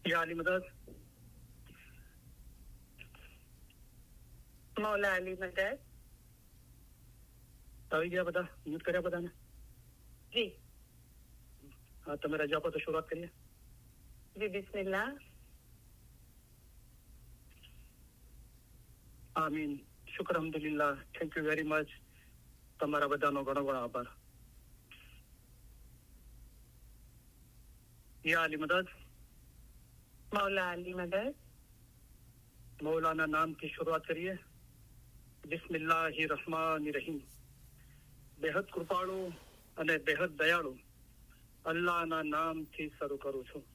या अली मदद मौला अली मदद આવી ગયા બધા મ્યુટ કર્યા બધાને जी હા તમે રજા પર તો શરૂઆત કરીએ जी बिस्मिल्लाह આમીન શુક્ર અલ્હમ્દુલિલ્લાહ થેન્ક યુ વેરી મચ તમારા બધાનો ઘણો ઘણો આભાર યા અલી મદદ मौला अली मदद મૌલાના નામથી શરૂઆત કરીએ બિસ્મિલ્લાહિર રહમાનિર રહીમ બેહદ કૃપાળુ અને બેહદ દયાળુ અલ્લાહના નામથી શરૂ કરું છું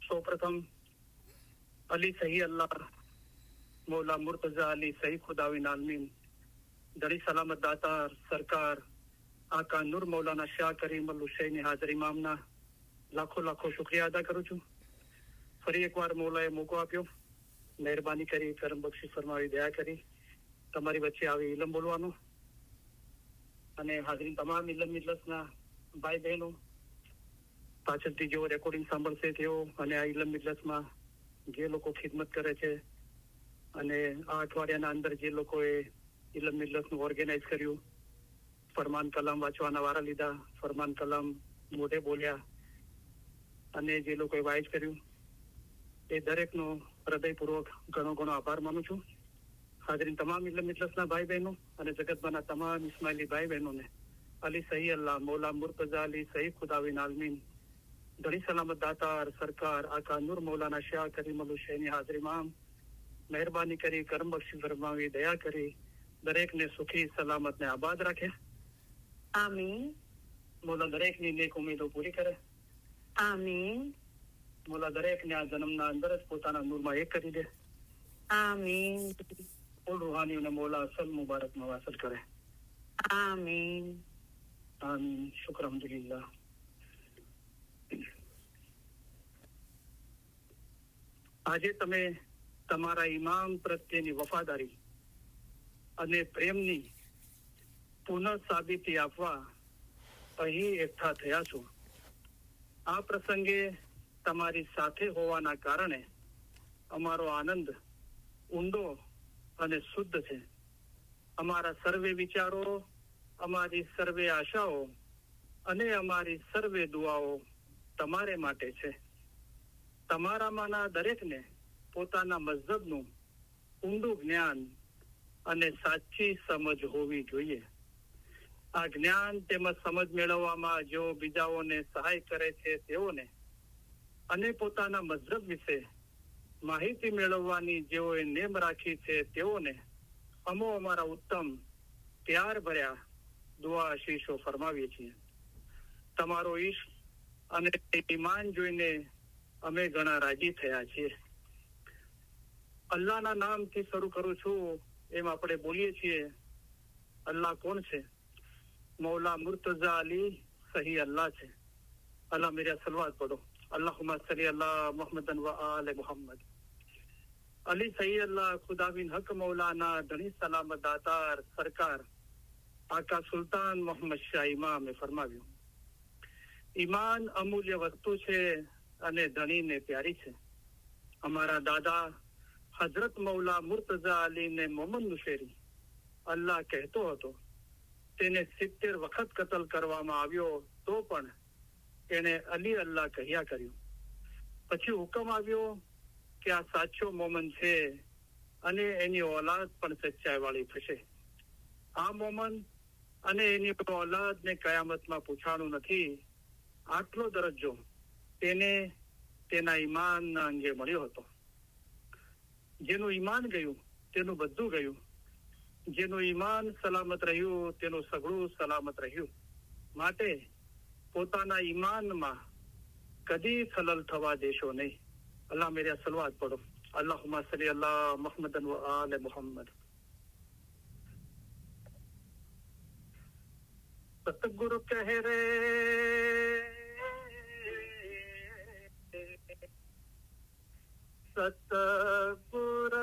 સૌપ્રથમ અલી સહી અલ્લાહ मौला मुर्तजा अली सही खुदाविन आलमीन दड़ी सलामत दातार सरकार आका नूर मौलाना शाह करीम अल हुसैन हाजर इमामना लाखों लाखों शुक्रिया अदा करूं છું ફરી એકવાર મૌલાએ મોકો આપ્યો મહેરબાની કરી કરમ બક્ષી ફરમાવી દયા કરી તમારી વચ્ચે આવી ઇલમ બોલવાનો અને હાજરીન તમામ ઇલમ મિજલસના ભાઈ બહેનો પાછળથી જેઓ રેકોર્ડિંગ સાંભળશે તેઓ અને આ ઇલમ મિજલસમાં જે લોકો ખિદમત કરે છે અને આ અઠવાડિયાના અંદર જે લોકોએ ઇલમ મિજલસનું ઓર્ગેનાઇઝ કર્યું ફરમાન કલામ વાંચવાના વારા લીધા ફરમાન કલામ મોઢે બોલ્યા અને જે લોકોએ વાઇઝ કર્યું એ દરેકનો હૃદયપૂર્વક ઘણો ઘણો આભાર માનું છું હાજરીન તમામ ઇલમ મિજલસના ભાઈ બહેનો અને જગતમાંના તમામ ઇસ્માઇલી ભાઈ બહેનોને અલી સહી અલ્લાહ મૌલા મુર્તજા અલી સહી ખુદાવિન આલમીન દળી સલામત દાતાર સરકાર આકા નૂર મૌલાના શાહ કરીમ અલ હુસૈની હાજર ઇમામ મહેરબાની કરી કરમ બક્ષી ફરમાવી દયા કરી દરેકને સુખી સલામત ને આબાદ રાખે आमीन મોલા દરેકની નેક ઉમેદો પૂરી કરે आमीन મોલા દરેકને આ જન્મના અંદર જ પોતાના નૂરમાં એક કરી દે आमीन કુલ રૂહાનીઓને મોલા અસલ મુબારકમાં વાસલ કરે आमीन આમીન શુક્ર અલ્હમ્દુલિલ્લાહ આજે તમે તમારા ઇમામ પ્રત્યેની વફાદારી અને પ્રેમની પુનઃ સાબિતી આપવા અહીં એકઠા થયા છો આ પ્રસંગે તમારી સાથે હોવાના કારણે અમારો આનંદ ઊંડો અને શુદ્ધ છે અમારા સર્વે વિચારો અમારી સર્વે આશાઓ અને અમારી સર્વે દુઆઓ તમારે માટે છે તમારામાંના દરેકને પોતાના મઝહબનું ઊંડું જ્ઞાન અને સાચી સમજ હોવી જોઈએ આ જ્ઞાન તેમજ સમજ મેળવવામાં જેઓ બીજાઓને સહાય કરે છે તેઓને અને પોતાના મઝહબ વિશે માહિતી મેળવવાની જેઓએ નેમ રાખી છે તેઓને અમો અમારા ઉત્તમ પ્યાર ભર્યા દુઆ આશીષો ફરમાવીએ છીએ તમારો ઈશ્ક અને ઈમાન જોઈને અમે ઘણા રાજી થયા છીએ અલ્લાહના નામથી શરૂ કરું છું એમ આપણે બોલીએ છીએ અલ્લાહ કોણ છે મૌલા મુર્તજા અલી સહી અલ્લાહ છે અલ્લાહ મેરા સલવાત પઢો અલ્લાहुम्मा सल्ली अला मुहम्मदन व आले मुहम्मद अली सही अल्लाह खुदाविन हक मौलाना धनी सलामत दातार सरकार आका सुल्तान मोहम्मद शाह इमामे ફરમાવ્યું ઈમાન અમૂલ્ય વસ્તુ છે અને ધણીને પ્યારી છે અમારા દાદા હજરત મૌલા મુર્તજા અલી ને મોહમ્મદ નુશેરી અલ્લાહ કહેતો હતો તેને 70 વખત કતલ કરવામાં આવ્યો તો પણ એને અલી અલ્લાહ કહ્યા કર્યું પછી હુકમ આવ્યો કે આ સાચો મોમન છે અને એની ઓલાદ પણ સચ્ચાઈ વાળી થશે આ મોમન અને એની ઓલાદને કયામતમાં પૂછાણું નથી આટલો દરજ્જો તેને તેના ઈમાનના અંગે મળ્યો હતો જેનું ઈમાન ગયું તેનું બધું ગયું જેનું ઈમાન સલામત રહ્યું તેનું સગળું સલામત રહ્યું માટે પોતાના ઈમાનમાં કદી ખલલ થવા દેશો નહીં અલ્લાહ મેરા સલવાત પઢો અલ્લાहुम्मा सल्ली अला मुहम्मदन व आले मुहम्मद सतगुरु कह रे सतगुरु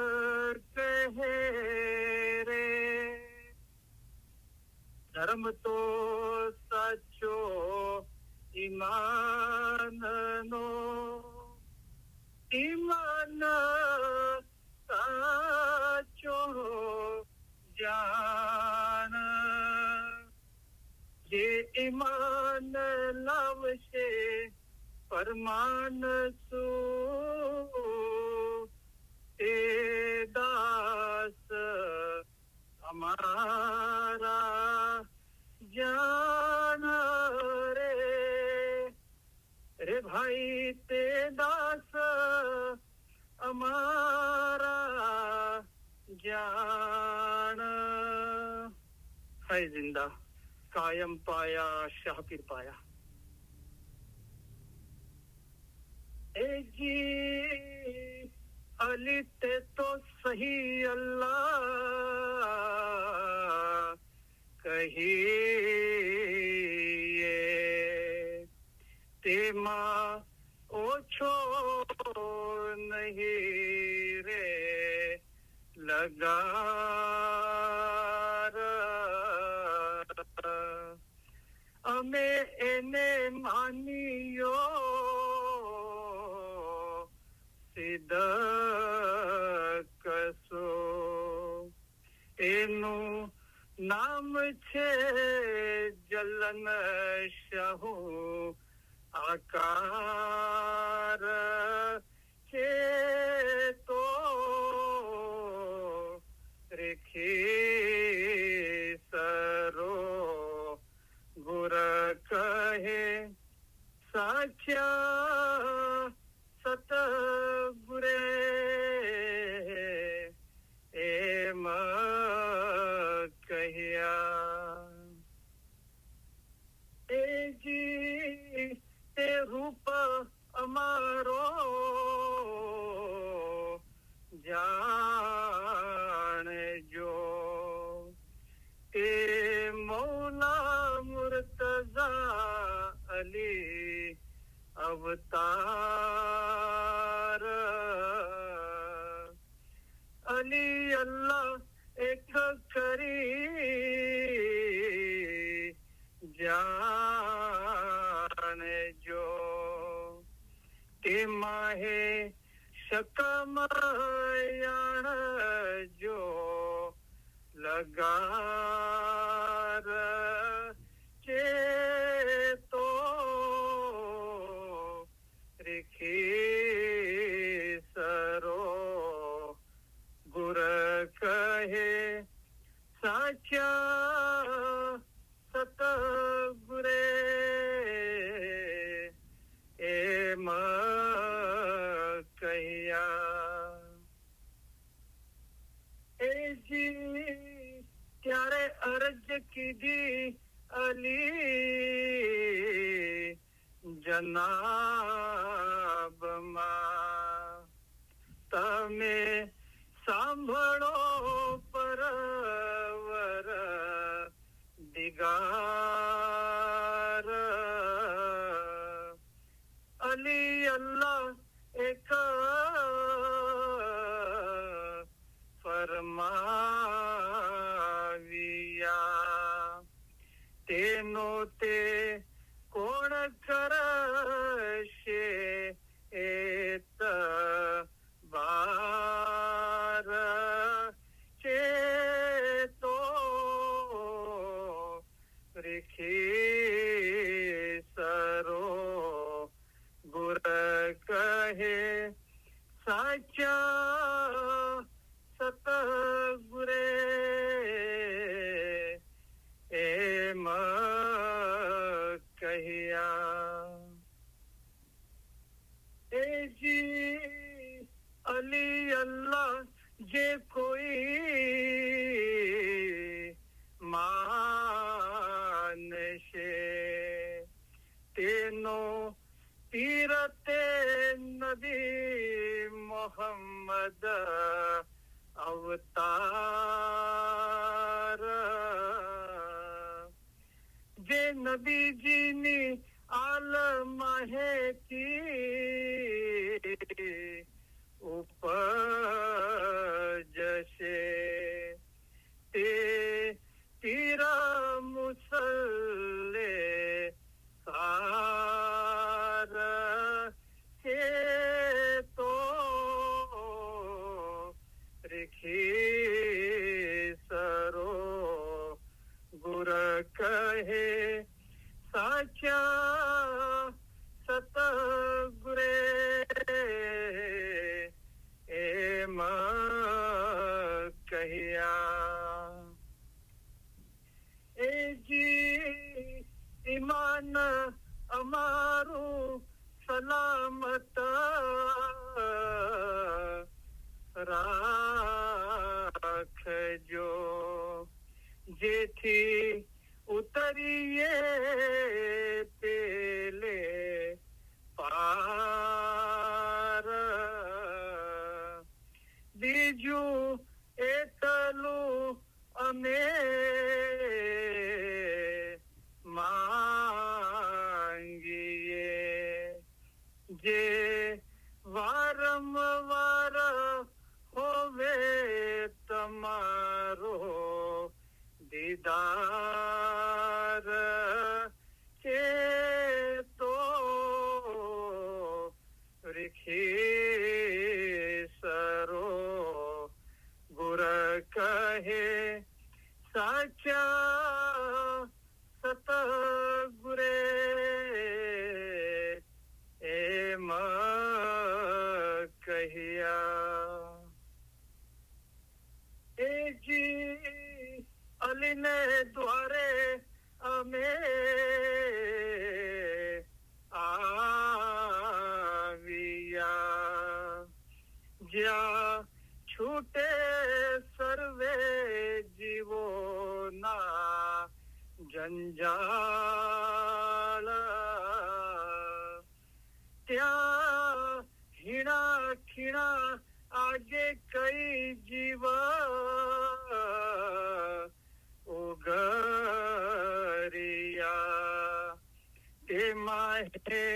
कह रे धर्म तो सचो ईमान नो ईमान साचो जान ये ईमान लावशे परमान सु ए दास हमारा जान रे भाई ते दास हमारा जान है जिंदा कायम पाया शाहपीर पाया ए जी अली ते तो सही अल्लाह कहिए ते माँ ओछो नहीं रे लगा अमे एने मानियो सिदकसो एनु नाम छे जलन शाहू आकार छे तो रेखी सरो गुर कहे साचा सतगुरे एम कहिया ए जी ते रूप अमारो जान जो ए मौला मुर्तजा अली अवतार अली अल्लाह एक करी जान जो ते माहे शकम यान जो लगार चे तो रिखी सरो गुर कहे साचा सतगुरे एम कहिया ए जी त्यारे अर्ज कीधी अली जनाब मां तमे सांभळो परवर दिगार अली अल्लाह एक फरमाविया तेनो ते कोण करशे एत बार चेतो रिखी सरो गुर कहे साचा सतगुरे एम कहिया ए जी अली अल्लाह जे कोई मानशे तेनो तीरते नबी मोहम्मद अवतार जे नबी जी नी आलमाहे की उपजशे ते तीरा मुसल्ले सार के तो સાચા સતગુરે એમ કહ્યા. એજી ઈમાન અમારું સલામત રાખજો, જેથી ઉતરીએ પેલે પાર. બીજું એટલું અમે માંગીએ, જે વારંવાર હોવે તમારો દીદાર. ચેતો રીખી સરો ગુર કહે સાચા સતગુરે એમ કહ્યા. એજી અલીને દ્વારે અમે આવ્યા, જ્યાં છૂટે સર્વે જીવોના જંજાળ. ત્યાં હીણા ખીણા આગે કઈ જીવ ઉગર્યા. તેમાં હે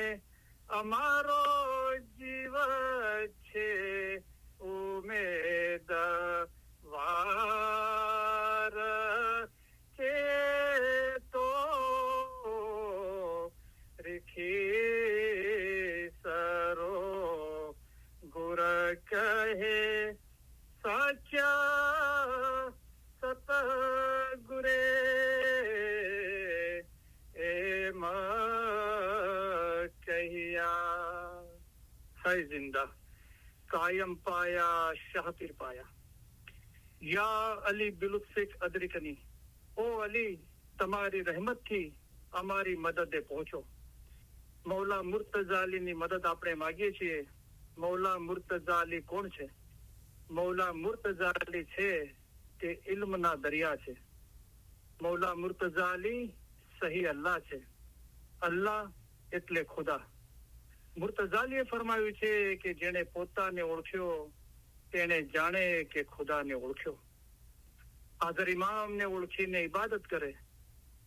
અમારો જીવ છે ઉમેદ વાર. ચેતો રીખી સરો ગુર કહે સાચા સતગુરે એમ કહ્યા. હૈ જિંદા કાયમ પાયા શાહ પીર પાયા. યા અલી બિલુત્ફિક અદરિકની. ઓ અલી, તમારી રહેમતથી અમારી મદદે પહોંચો. મૌલા મુર્તઝા અલીની મદદ આપણે માંગીએ છીએ. મૌલા મુર્તઝા અલી કોણ છે? મૌલા મુર્તઝા અલી છે તે ઇલ્મના દરિયા છે. મૌલા મુર્તઝા અલી સહી અલ્લાહ છે. અલ્લાહ એટલે ખુદા. મુર્તઝા અલીએ ફરમાવ્યું છે કે જેણે પોતાને ઓળખ્યો તેને જાણે કે ખુદાને ઓળખ્યો. હાજર ઇમામને ઓળખીને ઇબાદત કરે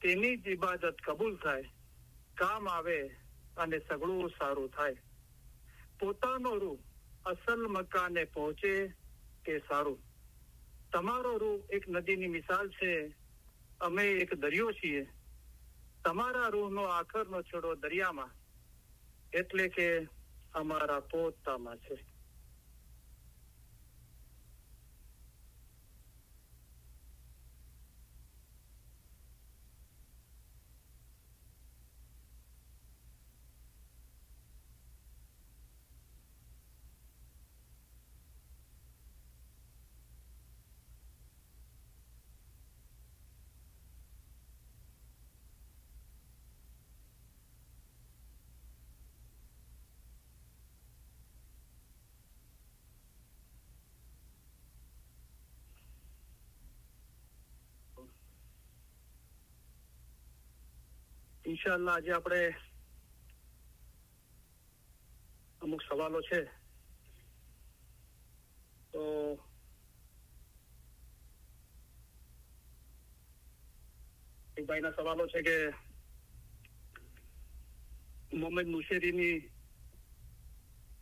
તેની જ ઇબાદત કબૂલ થાય, કામ આવે અને સગળું સારું થાય. પોતાનો રૂહ અસલ મકાને પહોંચે તે સારું. તમારો રૂહ એક નદીની મિસાલ છે, અમે એક દરિયો છીએ. તમારા રૂહનો આખરનો છેડો દરિયામાં, એટલે કે અમારા પોતામાં છે. ઇન્શાઅલ્લાહ આજે આપણે અમુક સવાલો છે તો એક ભાઈના સવાલો છે કે મોહમ્મદ નુશેરીની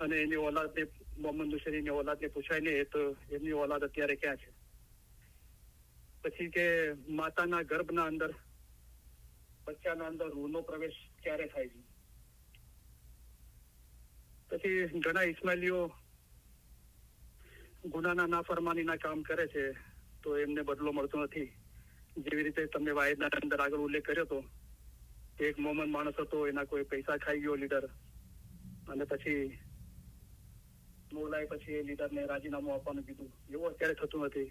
અને એની ઓલાદને મોહમ્મદ નુશેરીની ઓલાદને પૂછાય ને તો એમની ઓલાદ અત્યારે ક્યાં છે. પછી કે માતાના ગર્ભના અંદર બચ્ચાના અંદર રૂહનો પ્રવેશ ક્યારે થાય છે. પછી ઘણા ઇસ્માઇલીઓ ગુનાના નાફરમાનીના કામ કરે છે તો એમને બદલો મળતો નથી. જેવી રીતે તમે વાયદના અંદર આગળ ઉલ્લેખ કર્યો હતો એક મોમન માણસ હતો, એના કોઈ પૈસા ખાઈ ગયો લીડર, અને પછી મોલાએ પછી એ લીડરને રાજીનામું આપવાનું કીધું. એવું અત્યારે થતું નથી.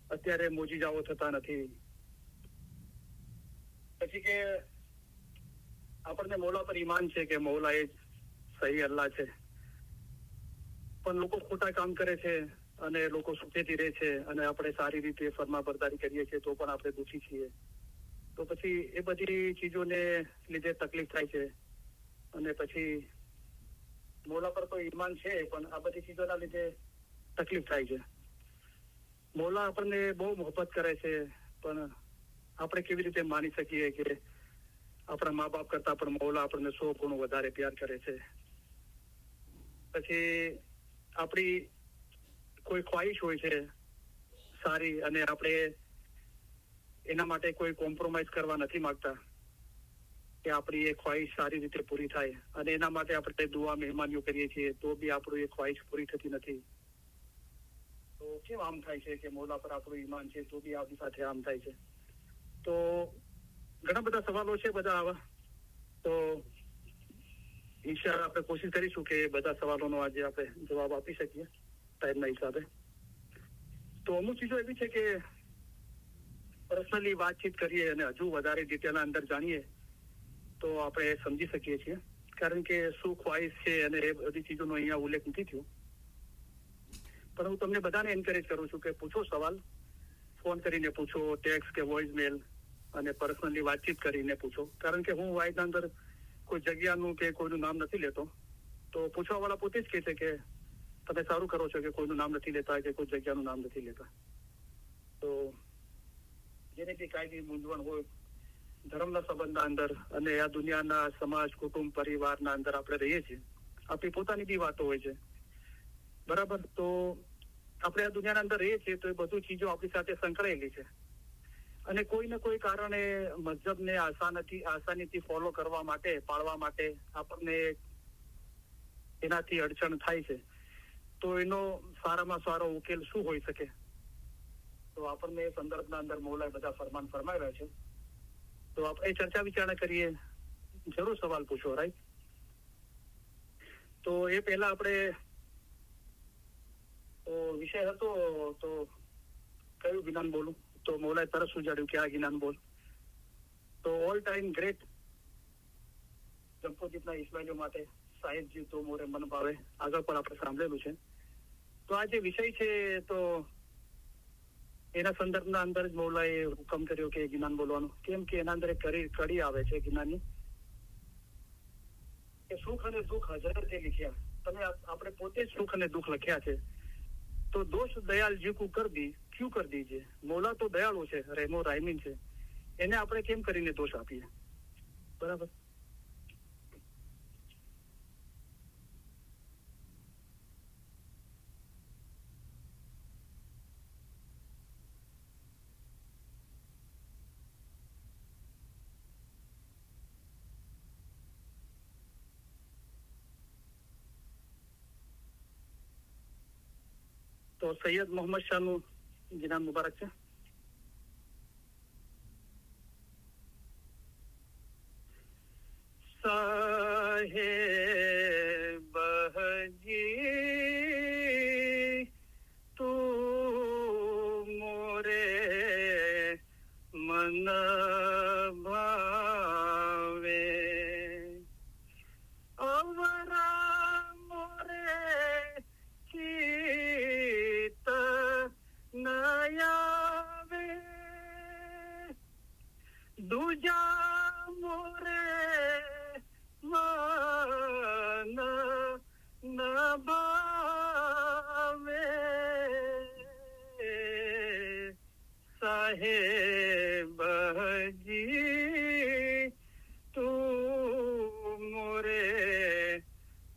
અત્યારે મોજીજાઓ થતા નથી. પછી કે આપણને મૌલા પર ઈમાન છે કે મૌલા એ સહી અલ્લાહ છે, પણ લોકો ખોટા કામ કરે છે અને લોકો સુખેથી રહે છે, અને આપણે સારી રીતે ફરમાબરદારી કરીએ છીએ તો પણ આપણે દુઃખી છીએ. તો પછી એ બધી ચીજોને લીધે તકલીફ થાય છે. અને પછી મૌલા પર તો ઈમાન છે, પણ આ બધી ચીજોના લીધે તકલીફ થાય છે. મૌલા આપણને બહુ મોહબ્બત કરે છે, પણ આપણે કેવી રીતે માની શકીએ કે આપણા મા બાપ કરતા પણ મૌલા આપણને 100 ગુણ વધારે પ્યાર કરે છે. પછી આપણી કોઈ ખ્વાહિશ હોય છે સારી, અને આપણે એના માટે કોઈ કોમ્પ્રોમાઇઝ કરવા નથી માંગતા કે આપણી એ ખ્વાહિશ સારી રીતે પૂરી થાય, અને એના માટે આપણે દુઆ મહેમાનીઓ કરીએ છીએ તો બી આપણું એ ખ્વાહિશ પૂરી થતી નથી. તો કેમ આમ થાય છે કે મૌલા પર આપણું ઈમાન છે તો બી આપણી સાથે આમ થાય છે? તો ઘણા બધા સવાલો છે બધા આવા. તો ઇન્શાઅલ્લાહ આપણે કોશિશ કરીશું કે બધા સવાલોનો આજે આપણે જવાબ આપી શકીએ ટાઈમના હિસાબે. તો અમુક ચીજો એવી છે કે પર્સનલી વાતચીત કરીએ અને હજુ વધારે ડિટેલના અંદર જાણીએ તો આપણે સમજી શકીએ છીએ. કારણ કે શું ખ્વાહિશ છે અને એ બધી ચીજોનો અહીંયા ઉલ્લેખ નથી થયો. પણ હું તમને બધાને એન્કરેજ કરું છું કે પૂછો સવાલ, ફોન કરીને પૂછો, ટેક્સ્ટ કે વોઇસ મેલ, અને પર્સનલી વાતચીત કરીને પૂછો. કારણ કે હું વાયદા અંદર કોઈ જગ્યાનું કે કોઈનું નામ નથી લેતો. તો પૂછવાવાળા પોતે જ કહે છે કે તમે સારું કરો છો કે કોઈનું નામ નથી લેતા કે કોઈ જગ્યાનું નામ નથી લેતા. તો જેને બી કાંઈ બી મૂંઝવણ હોય ધર્મના સંબંધના અંદર અને આ દુનિયાના સમાજ, કુટુંબ, પરિવારના અંદર આપણે રહીએ છીએ, આપણી પોતાની બી વાતો હોય છે, બરાબર? તો આપણે આ દુનિયાના અંદર રહીએ છીએ તો એ બધું ચીજો આપણી સાથે સંકળાયેલી છે, અને કોઈ ને કોઈ કારણે મજહબને આસાનીથી ફોલો કરવા માટે, પાળવા માટે આપણને એનાથી અડચણ થાય છે. તો એનો સારામાં સારો ઉકેલ શું હોઈ શકે? તો આપણને એ સંદર્ભના અંદર મૌલાએ બધા ફરમાન ફરમાવ્યા છે. તો આપણે ચર્ચા વિચારણા કરીએ. જરૂર સવાલ પૂછો, રાઈટ? તો એ પહેલા આપણે વિષય હતો તો કયું જ્ઞાન બોલું? તો મૌલાએ તરત સુજાડ્યું કે આ જ્ઞાન બોલ. તો ઓલ ટાઈમ ગ્રેટ જંપોજીતના ઇસ્માઇલીઓ માટે સાહેબજી તો મોરે મન ભાવે, આગળ પણ આપણે સાંભળેલું છે. તો આ જે વિષય છે તો એના સંદર્ભના અંદર જ મૌલાએ હુકમ કર્યો કે જ્ઞાન બોલવાનું. કેમ કે એના અંદર એક કડી આવે છે જ્ઞાનની કે સુખ અને દુઃખ હજરતે લખ્યા. આપણે પોતે જ સુખ અને દુઃખ લખ્યા છે. તો દોષ દયાલ જી કો કર દી ક્યુ કર દીજે. મૌલા તો દયાળુ છે, રહેમો રાયમીન છે, એને આપણે કેમ કરીને દોષ આપીએ? બરાબર. તો સૈયદ મોહમ્મદ શાહનું જીનાન મુબારક છે. સાહેબજી તું મોરે મન ભાવે, અવરા મોરે ચિત નયાવે, દુજા મોરે મન ન ભાવે, સાહેબજી તું મોરે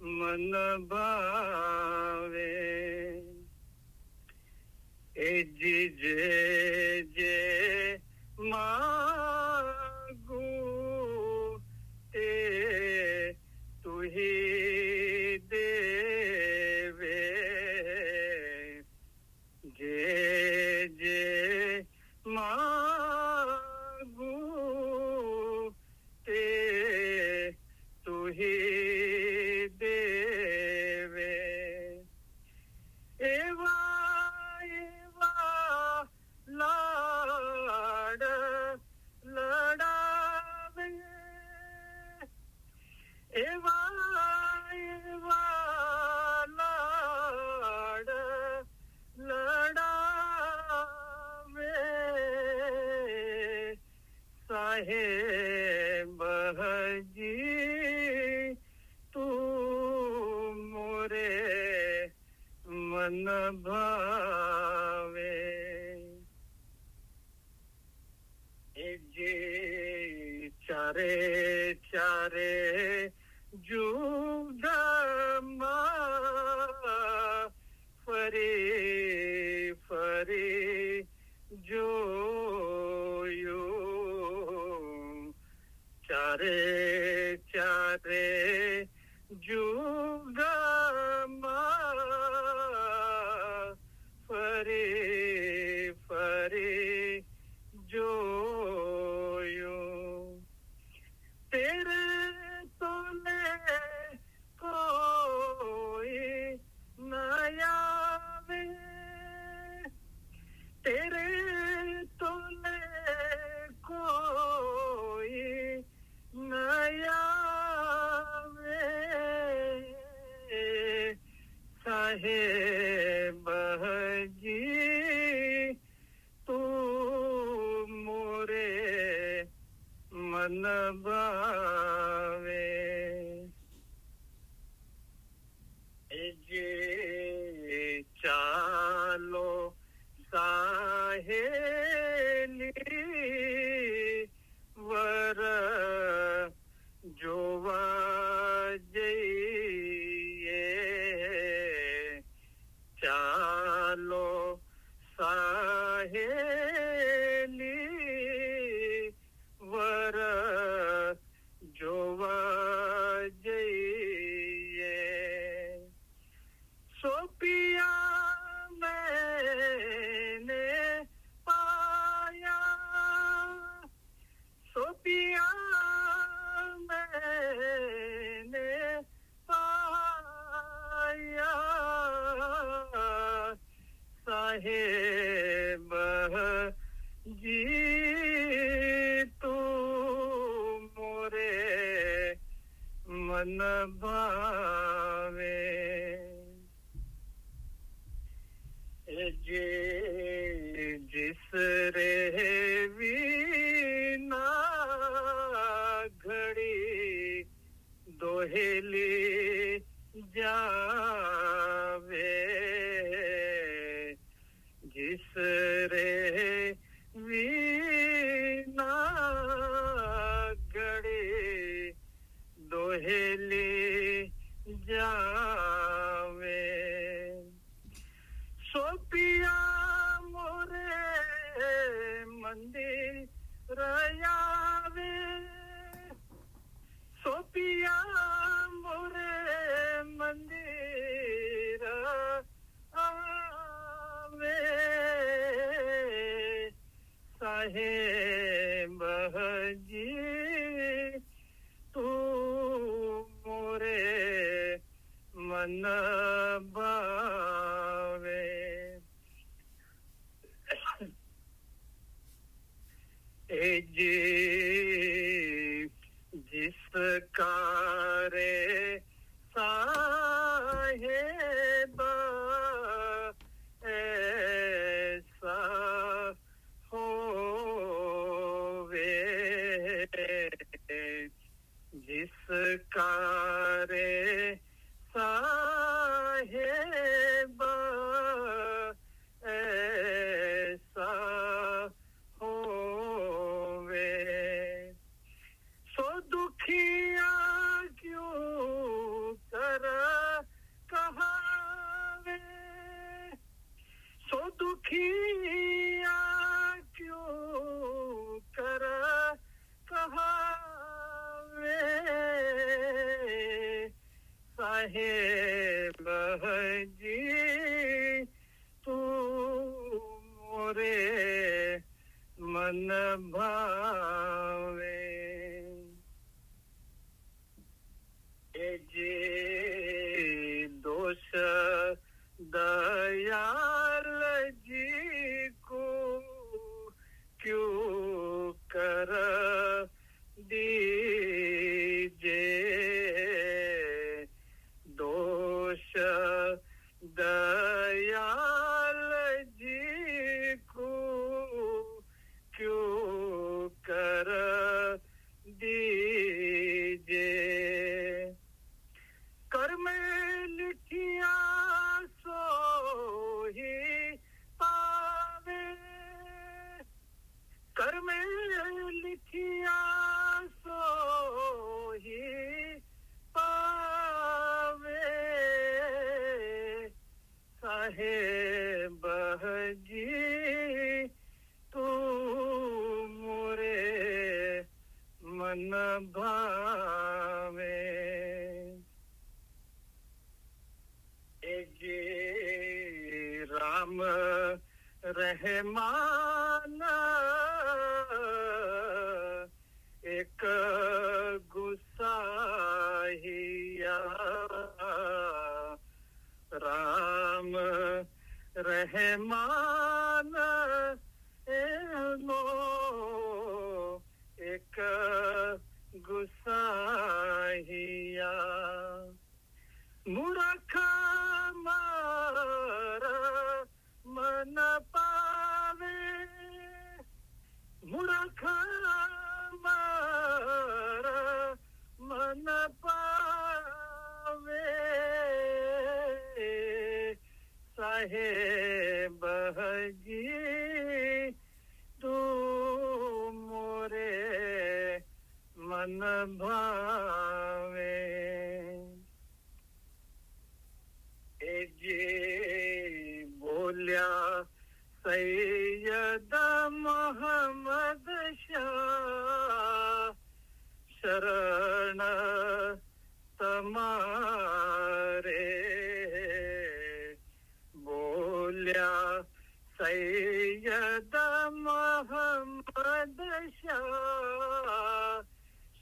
મન ભાવે. એ જે માગું તે તુહી દેવે, જે માગું તે एवा एवा लाड लडावे साहेब जी तू मोरे मन भावे जे चारे चारे जुगमा फरी फरी जोयो चारे चारे जुगमा फरी फरी जोयो तेरे तोले कोई नया वे तेरे तोले कोई नया वे साहेब जी तू मोरे मन भावे जे चालो साहेली वर जोवा जइए चालो साहेली वर जोवा जइए सोपिया मैंने पाया सोपिया मैंने पाया साहेब जी तू मोरे मन भावे जे जिस रे वीना घड़ी दोहेली जावे जिस रे वीना घड़ी दोहेली जावे सोपिया मोरे मंदिर आवे सोपिया मोरे मंदिर आवे साहेब जी तू मोरे मन भावे जी जिसका रे साहेब ऐसा होवे जिसका रे साहेब ऐसा होवे सो दुखिया क्यों कर कहावे सो दुखिया क्यों कर कहावे साहेब जी तू मोरे मन भावे जे दोष दयाल जी को क्यों कर दीजे साहेब जी तू मोरे मन भावे जी राम रहमान एक गुस्साहिया राम रहमान लो एक गुस्साहिया मूर्ख मारा मन पावे मूर्ख मारा मन पावे साहेब जी तू मोरे मन भावे जी बोलिया सैयद मोहम्मद शाह शरण तमारे बोलिया सैयद मोहम्मद शाह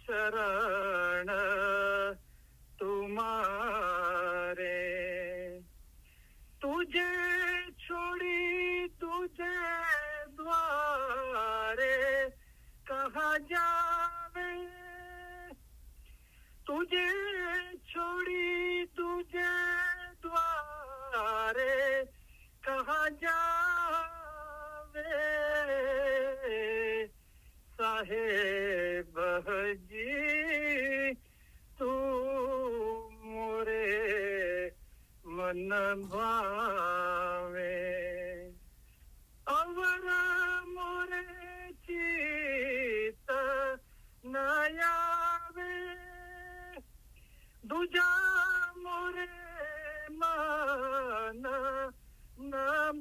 शरण तुम्हारे तुझे छोड़ी तुझे द्वारे कहाँ जावे तुझे छोड़ी तुझे द्वारे कहाँ जावे साहेब जी तू मोरे मन भावे अवर मोरे चित नयावे दूजा मोरे मन न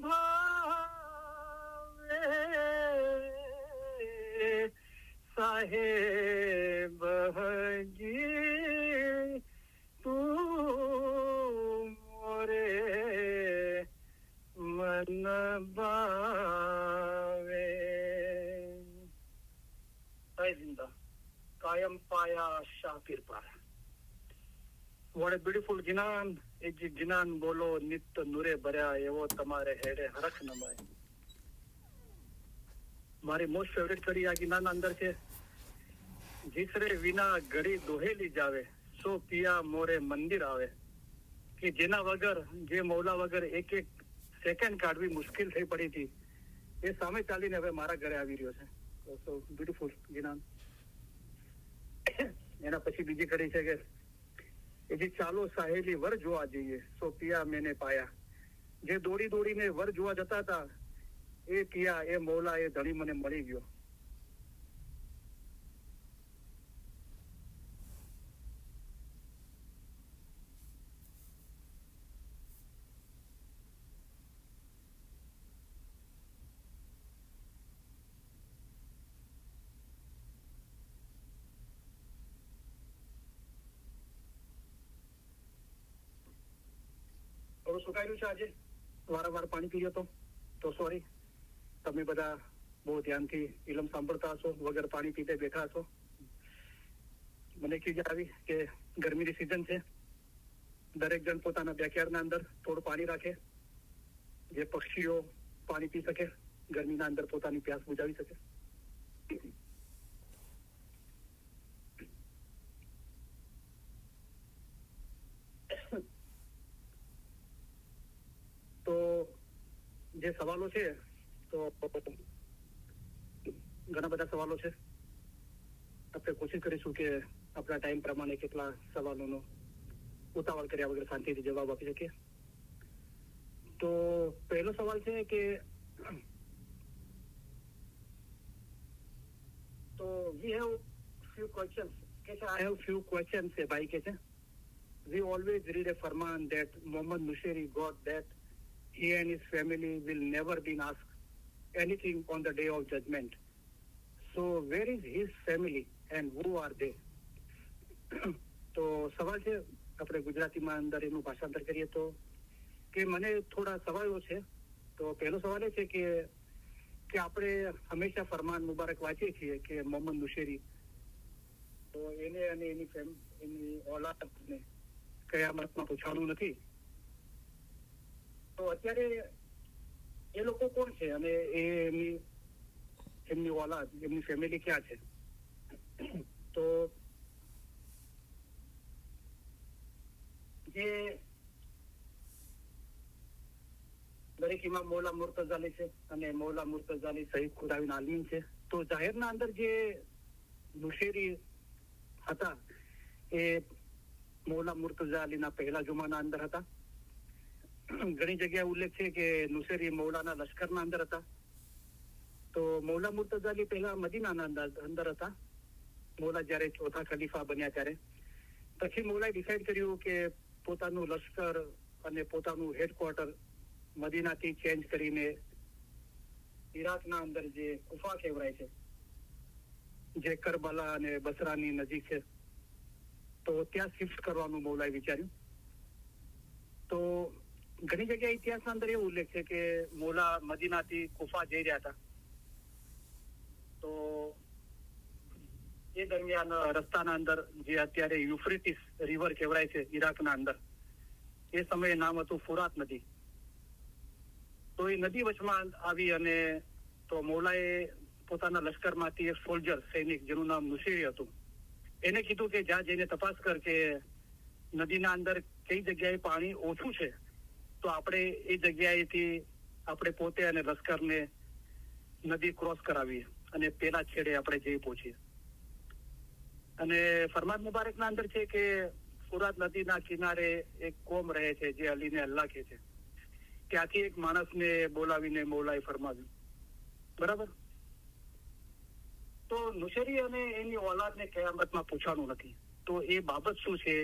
भावे साहेब जी तू मोरे मन भावे जिंदा कायम पाया शाकिर पाया What a beautiful जिनान એ जिनान બોલો નિત્ય નૂરે ભર્યા એવો તમારે હેડે હરખ નમાય મારી મોસ્ટ ફેવરેટ કડી આ ગિનાના અંદર છે જીસરે વિના ઘડી દોહેલી જાવે સો પિયા મોરે મંદિર આવે કે જેના વગર જે મૌલા વગર એક એક સેકન્ડ કાઢવી મુશ્કેલ થઈ પડી હતી એ સામે ચાલીને હવે મારા ઘરે આવી રહ્યો છે સો બ્યુટીફુલ ગિનાન એના પછી બીજી કડી છે કે એ ચાલો સાહેલી વર જોવા જઈએ સો પિયા મેને પાયા જે દોડી દોડીને વર જોવા જતા હતા એ પિયા એ મૌલા એ ધણી મને મળી ગયો સુકાયું છે આજે વારંવાર પાણી પીયો તો સોરી તમે બધા બહુ ધ્યાનથી ઇલમ સાંભળતા હશો વગર પાણી પીતે બેઠા હશો મને ખ્યાલ આવી કે ગરમીની સિઝન છે દરેક જણ પોતાના બેકયાર્ડના અંદર થોડું પાણી રાખે જે પક્ષીઓ પાણી પી શકે ગરમીના અંદર પોતાની પ્યાસ બુજાવી શકે તો જે સવાલો છે તો ઘણા બધા સવાલો છે આપણે કોશિશ કરીશું કે આપણા ટાઈમ પ્રમાણે કેટલા સવાલોનો ઉતાવળ કર્યા વગર શાંતિથી જવાબ આપી શકીએ તો પહેલો સવાલ છે કે તો વી હેવ few questions કે I have few questions છે ભાઈ કે છે we always read a farman that Muhammad Nushiri got that he and his family will never be asked anything on the day of judgment. So where is his family and who are they? તો સવાલ છે, આપણે ગુજરાતીમાં અંદર એનું ભાષાંતર કરીએ તો કે મને થોડા સવાલો છે. તો પહેલો સવાલ એ છે કે આપણે હંમેશા ફરમાન મુબારક વાંચીએ છીએ કે મોહમ્મદ નુશેરી, તો એને અને એની ઓલાદને કયામતમાં પૂછવાનું નથી. તો અત્યારે એ લોકો કોણ છે અને એમની ઓલાદ, એમની ફેમિલી ક્યાં છે? તો જે દરેક ઇમામ મૌલા મુર્તઝા અલી છે અને મૌલા મુર્તઝા અલી શહીદ ખુદાવીન આલમીન છે. તો જાહેરના અંદર જે નુશેરી હતા એ મૌલા મુર્તઝા અલીના પહેલા જુમાના અંદર હતા. ઘણી જગ્યાએ ઉલ્લેખ છે કે નુશેરી મૌલાના લશ્કરના અંદર હતા. તો મૌલા મુર્તઝા અલી પહેલા મદીનાના અંદર હતા. મૌલા જયારે ચોથા ખલીફા બન્યા ત્યારે પછી મૌલાએ ડિસાઇડ કર્યું કે પોતાનું લશ્કર અને પોતાનું હેડક્વાર્ટર મદીનાથી ચેન્જ કરીને ઈરાકના અંદર જે કુફા કહેવાય છે, જે કરબલા અને બસરાની નજીક છે, તો ત્યાં શિફ્ટ કરવાનું મૌલાએ વિચાર્યું. તો ઘણી જગ્યાએ ઇતિહાસના અંદર એવો ઉલ્લેખ છે કે મૌલા મદીનાથી કુફા જઈ રહ્યા હતા. તો એ દરમિયાન રસ્તાના અંદર જે અત્યારે યુફ્રેટિસ રિવર કહેવાય છે ઈરાકના અંદર, એ સમયે નામ હતું ફુરાત નદી. તો એ નદી વચમાં આવી અને તો મૌલાએ પોતાના લશ્કરમાંથી એક સોલ્જર સૈનિક જેનું નામ નુશેરી હતું, એને કીધું કે જ્યાં જઈને તપાસ કર કે નદીના અંદર કઈ જગ્યાએ પાણી ઓછું છે, તો આપણે એ જગ્યાએથી આપણે પોતે અને લશ્કરને નદી ક્રોસ કરાવીએ અને પેલા છેડે આપણે જઈ પહોંચીએ. અને ફરમાન મુબારકના અંદર છે કે ફુરાત નદીના કિનારે એક કોમ રહે છે જે અલીને અલ્લાહ કહે છે. ત્યાંથી એક માણસને બોલાવીને મૌલાએ ફરમાવ્યું. બરાબર. તો નુશેરી અને એની ઓલાદને કયામતમાં પૂછવાનું નથી. તો એ બાબત શું છે,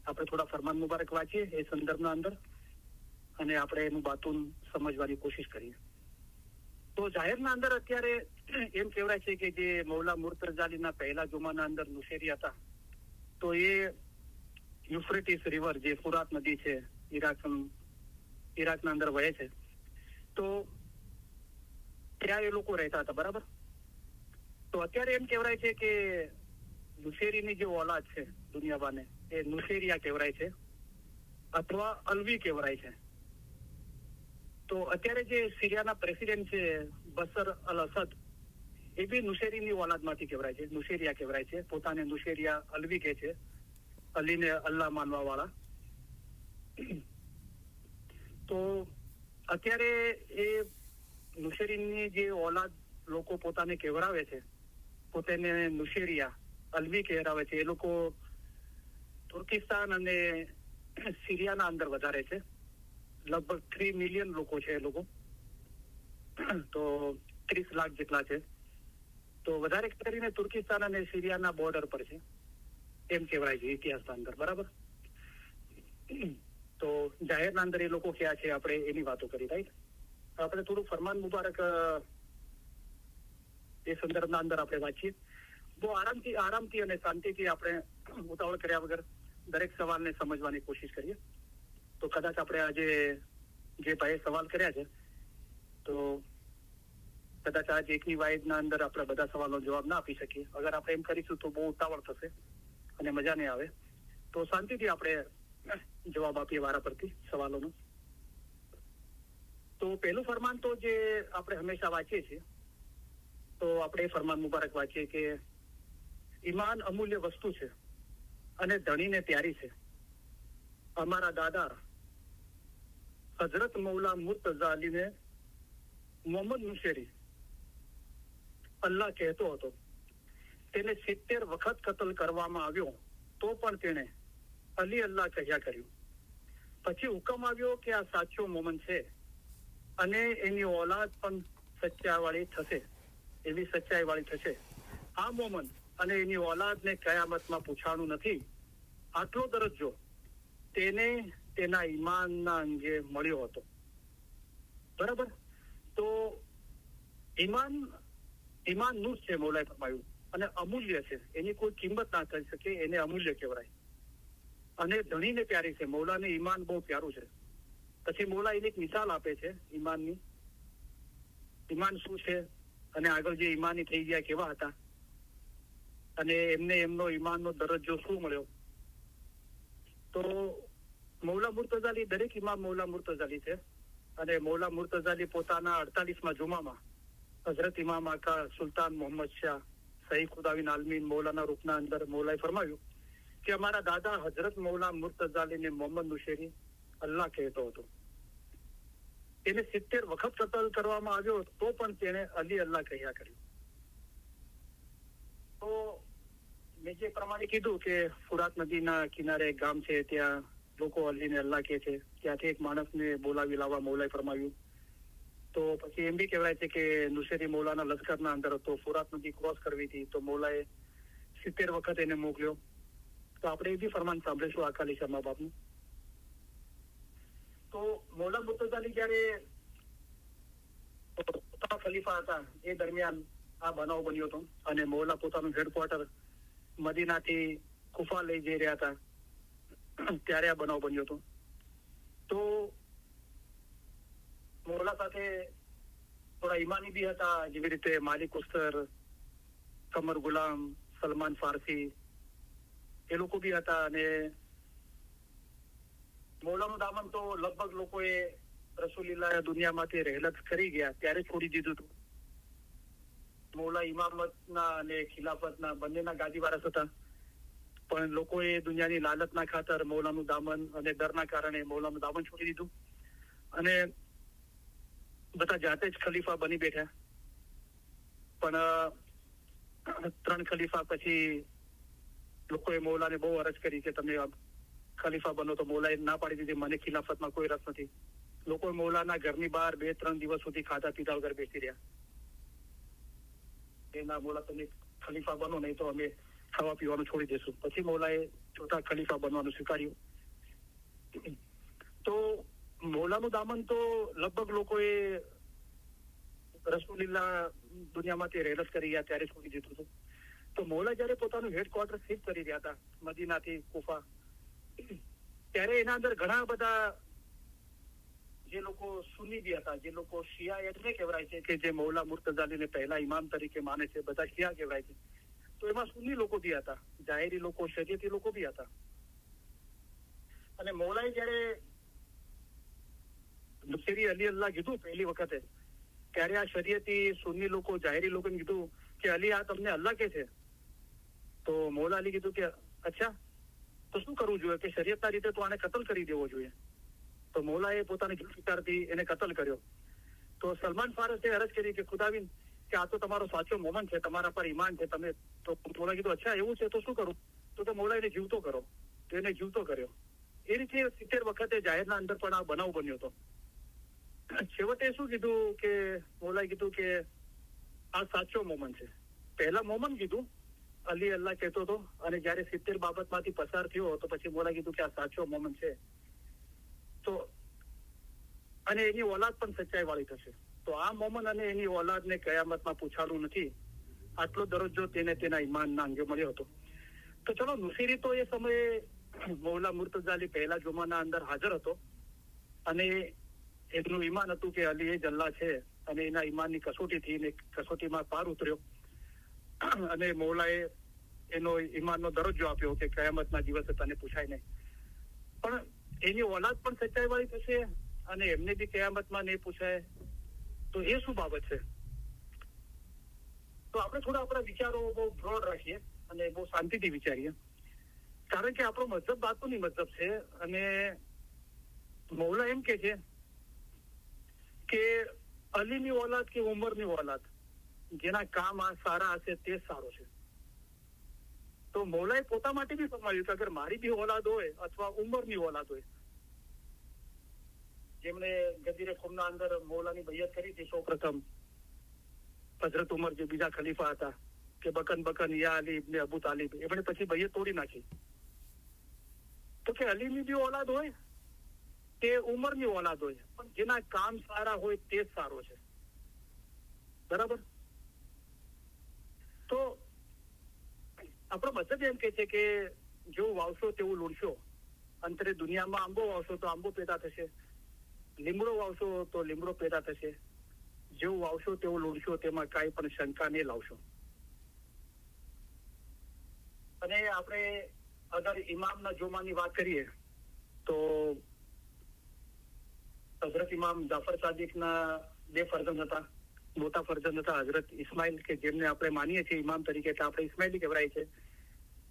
આપણે થોડા ફરમાન મુબારક વાંચીએ એ સંદર્ભના અંદર અને આપણે એનું બાતુન સમજવાની કોશિશ કરીએ. તો જાહેરના અંદર અત્યારે એમ કહેવાય છે કે જે મૌલા મુર્તઝા અલીના પહેલા જુમાના અંદર નુશેરી હતા, તો એ યુફ્રેટિસ રિવર જે ફુરાત નદી છે ઈરાકના અંદર વહે છે, તો ત્યાં એ લોકો રહેતા હતા. બરાબર. તો અત્યારે એમ કહેવાય છે કે નુશેરીની જે ઓલાદ છે દુનિયાવાને, એ નુશેરિયા કહેવાય છે અથવા અલવી કહેવાય છે. તો અત્યારે જે સિરિયાના પ્રેસિડેન્ટ છે બસર અલ અસદ, એ બી નુશેરીની ઓલાદમાંથી કહેવાય છે, નુશેરિયા કહેવાય છે. પોતાને નુશેરિયા અલવી કહે છે, અલીને અલ્લાહ માનવા વાળા. તો અત્યારે એ નુશેરીની જે ઓલાદ લોકો પોતાને કહેવરાવે છે, પોતાને નુશેરિયા અલવી કહેરાવે છે, એ લોકો તુર્કિસ્તાન અને સિરિયાના અંદર વધારે છે. લગભગ 3 મિલિયન લોકો છે એ લોકો, તો 30 લાખ જેટલા છે. તો વધારે કરીને તુર્કિસ્તાન અને સિરિયાના બોર્ડર પર છે એમ કહેવાય છે ઇતિહાસના અંદર. બરાબર. તો જાહેરના અંદર એ લોકો ક્યાં છે આપણે એની વાતો કરી. રાઈટ. આપણે થોડું ફરમાન મુબારક એ સંદર્ભના અંદર આપણે વાંચીએ. બહુ આરામથી અને શાંતિથી આપણે ઉતાવળ કર્યા વગર દરેક સવાલને સમજવાની કોશિશ કરીએ. તો કદાચ આપણે આજે જે ભાઈએ સવાલ કર્યા છે, તો કદાચ આજ એકની વાયદના અંદર આપણે બધા સવાલનો જવાબ ના આપી શકીએ. અગર આપણે એમ કરીશું તો બહુ ઉતાવળ થશે અને મજા નહીં આવે. તો શાંતિથી આપણે જવાબ આપીએ વારા પરથી સવાલોનો. તો પહેલું ફરમાન તો જે આપણે હંમેશા વાંચીએ છીએ, તો આપણે એ ફરમાન મુબારક વાંચીએ કે ઈમાન અમૂલ્ય વસ્તુ છે અને ધણીને પ્યારી છે. અમારા દાદા હઝરત મૌલા મુર્તઝા અલીને મોહમ્મદ નુશેરી અલ્લાહ કહેતો હતો. તેને 70 વખત કતલ કરવામાં આવ્યો તો પણ તેણે અલી અલ્લાહ કહ્યા કર્યું. પછી હુકમ આવ્યો કે આ સાચો મોમન છે અને એની ઓલાદ પણ સચ્ચાઈવાળી થશે, એવી સચ્ચાઈવાળી થશે. આ મોમન અને એની ઓલાદને કયામતમાં પૂછવાનું નથી. આટલો દરજ્જો તેને તેના ઈમાનના અંગે મળ્યો હતો. બરાબર. તો ઈમાનનું જ છે મૌલાએ ફરમાયું, અને અમૂલ્ય છે, એની કોઈ કિંમત ના થઈ શકે, એને અમૂલ્ય કહેવાય. અને ધણીને પ્યારી છે, મૌલાને ઈમાન બહુ પ્યારું છે. પછી મૌલા એની એક મિસાલ આપે છે ઈમાનની. ઈમાન શું છે અને આગળ જે ઈમાની થઈ ગયા કેવા હતા, અને એમને એમનો ઈમાનનો દરજ્જો શું મળ્યો. તો મૌલા મુર્તઝાલી, દરેક ઇમામ મૌલા મુર્તઝાલી છે. અને મૌલા મુર્તઝાલી પોતાના 48મા જુમામાં હઝરત ઇમામ આકા સુલતાન મોહમ્મદ શાહ સહી ખુદાવીન આલમીન મૌલાના રૂપના અંદર મૌલાએ ફરમાવ્યું કે અમારા દાદા હઝરત મૌલા મુર્તઝાલીને મોહમ્મદ નુશેરી અલ્લાહ કહેતો હતો. એને 70 વખત કતલ કરવામાં આવ્યો તો પણ તેને અલી અલ્લાહ કહ્યા કર્યું. તો મેં જે પ્રમાણે કીધું કે ફુરાત નદીના કિનારે એક ગામ છે, ત્યાં લોકો અલીને અલ્લાહ કહે છે. ત્યાંથી એક માણસને બોલાવી લાવવા મૌલાએ ફરમાવ્યું. તો પછી એમ બી કહેવાય છે કે નુશેરી મૌલાના લશ્કરના અંદર હતો, ફુરાત નદી ક્રોસ કરવી હતી, તો મૌલાએ 70 વખત એને મોકલ્યો. તો આપણે એ બી ફરમાન સાંભળીશું આકા અલી શાહ બાપનું. તો મૌલા મુર્તઝાલી જયારે ખલીફા હતા એ દરમિયાન આ બનાવ બન્યો હતો, અને મૌલા પોતાનું હેડક્વાર્ટર મદીનાથી કુફા લઈ જઈ રહ્યા હતા ત્યારે આ બનાવ બન્યો હતો. તો મૌલા સાથે થોડા ઈમાની બી હતા, જેવી રીતે માલિક ઉસ્તર, કમર ગુલામ, સલમાન ફારસી, એ લોકો બી હતા. અને મૌલાનું દામન તો લગભગ લોકોએ રસૂલિલ્લાહ દુનિયામાંથી રહેલત કરી ગયા ત્યારે છોડી દીધું હતું. મૌલા ઇમામતના અને ખિલાફતના બંનેના ગાદી વારસ હતા, પણ લોકોએ દુનિયાની લાલચના ખાતર મૌલાનું દામન અને ડરના કારણે મૌલાનું દામન છોડી દીધું, અને બધા જાતે જ ખલીફા બની બેઠા. પણ 3 ખલીફા પછી લોકોએ મૌલાને બહુ અરજ કરી કે તમે ખલીફા બનો, તો મૌલાએ ના પાડી દીધી, મને ખિલાફતમાં કોઈ રસ નથી. લોકો મૌલાના ઘરની બહાર 2-3 દિવસ સુધી ખાધા પીધા વગર બેસી રહ્યા. એના મૌલા તમે ખલીફા બનો, નહીં તો અમે ખાવા પીવાનું છોડી દેશું. પછી મૌલાએ ચોથા ખલીફા બનવાનું સ્વીકાર્યું. તો મૌલાનું દામન તો લગભગ લોકોએ રસૂલિલ્લાહ દુનિયામાંથી રહેલત કરી ગયા ત્યારે છોડી દીધું હતું. તો મૌલા જયારે પોતાનું હેડક્વાર્ટર શિફ્ટ કરી રહ્યા હતા મદીનાથી કુફા, ત્યારે એના અંદર ઘણા બધા જે લોકો સુન્ની બી હતા, જે લોકો શિયા એટલે કહેવાય છે કે જે મૌલા મુર્તઝાલીને પહેલા ઇમામ તરીકે માને છે, બધા શિયા કહેવાય છે. તો એમાં સુન્ની લોકો બી હતા, જાહેરી લોકો, શરીયતી લોકો બી હતા. અને મૌલાએ જયારે નુશેરી અલી અલ્લાહ કીધું પહેલી વખતે, ત્યારે આ શરીયતી સુન્ની લોકો, જાહેરી લોકોને કીધું કે અલી આ તમને અલ્લાહ કે છે. તો મૌલા અલી કીધું કે અચ્છા, તો શું કરવું જોઈએ, કે શરીયતના રીતે તો આને કતલ કરી દેવો જોઈએ. તો મૌલાએ પોતાની જુલ્ફિકારથી એને કતલ કર્યો. તો સલમાન ફારસે અરજ કરી કે ખુદાવિન, કે આ તો તમારો સાચો મોમન છે, તમારા પર ઈમાન છે, તમે. તો મૌલા કીધું અચ્છા એવું છે, તો શું કરું. તો મૌલા એને જીવતો કરો. તો એને જીવતો કર્યો. એ રીતે 70 વખતે જાહેરના અંદર પણ આ બનાવ બન્યો હતો. છેવટે શું કીધું કે મૌલાએ કીધું કે આ સાચો મોમન છે. પહેલા મોમન કીધું, અલી અલ્લાહ કહેતો હતો, અને જયારે 70 બાબતમાંથી પસાર થયો તો પછી મૌલાએ કીધું કે આ સાચો મોમન છે. તો અને એની ઓલાદ પણ સચ્ચાઈ વાળી થશે. તો આ મોમન અને એની ઓલાદને કયામતમાં પૂછાડું નથી. આટલો દરજ્જો તેને તેના ઈમાનના અંગે મળ્યો હતો. તો ચલો, નુશેરી તો એ સમયે મૌલા મુર્તઝાલી પહેલા જુમાના અંદર હાજર હતો, અને એમનું ઈમાન હતું કે અલી એ જ અલ્લાહ છે, અને એના ઈમાનની કસોટીથી કસોટીમાં પાર ઉતર્યો, અને મૌલાએ એનો ઈમાનનો દરજ્જો આપ્યો કે કયામતના દિવસે તને પૂછાય નહીં. પણ એની ઓલાદ પણ સચ્ચાઈ વાળી થશે, અને એમને બી કયામતમાં નહીં પૂછાય. તો એ શું બાબત છે? તો આપણે થોડા આપણા વિચારો બહુ બ્રોડ રાખીએ અને બહુ શાંતિથી વિચારીએ, કારણ કે આપણો મઝહબ બાતુની મઝહબ છે. અને મૌલા એમ કે છે કે અલીની ઓલાદ કે ઉમરની ઓલાદ, જેના કામ આ સારા હશે તે સારો છે. તો મૌલાએ પોતા માટે બી ફરમાવ્યું કે અગર મારી બી ઓલાદ હોય અથવા ઉમરની ઓલાદ હોય, જેમણે ગદીરે ખુમના અંદર મૌલાની બૈયત કરી હતી સૌ પ્રથમ, હઝરત ઉમર જે બીજા ખલીફા હતા, કે બકન યા અલી ઇબ્ને અબુ તાલિબ, એમણે પછી બૈયત તોડી નાખી. તો કે અલીની બી ઓલાદ હોય તે ઉંમરની ઓલાદ હોય, પણ જેના કામ સારા હોય તે જ સારો છે. બરાબર. તો આપણો મતલબ એમ કે છે કે જેવું વાવશો તેવું લૂણશો. અંતરે દુનિયામાં આંબો વાવશો તો આંબો પેદા થશે, લીમડો વાવશો તો લીમડો પેદા થશે. જેવું વાવશો તેવું લૂણશો, તેમાં કાંઈ પણ શંકા નહીં લાવશો. અને આપણે અગર ઇમામના જોમાની વાત કરીએ તો હઝરત ઇમામ જાફર સાદિકના 2 ફરજંદ હતા. મોટા ફરજંદ હતા હઝરત ઇસ્માઇલ, કે જેમને આપણે માનીએ છીએ ઇમામ તરીકે, એટલે આપણે ઇસ્માઇલી કહેવાય છે.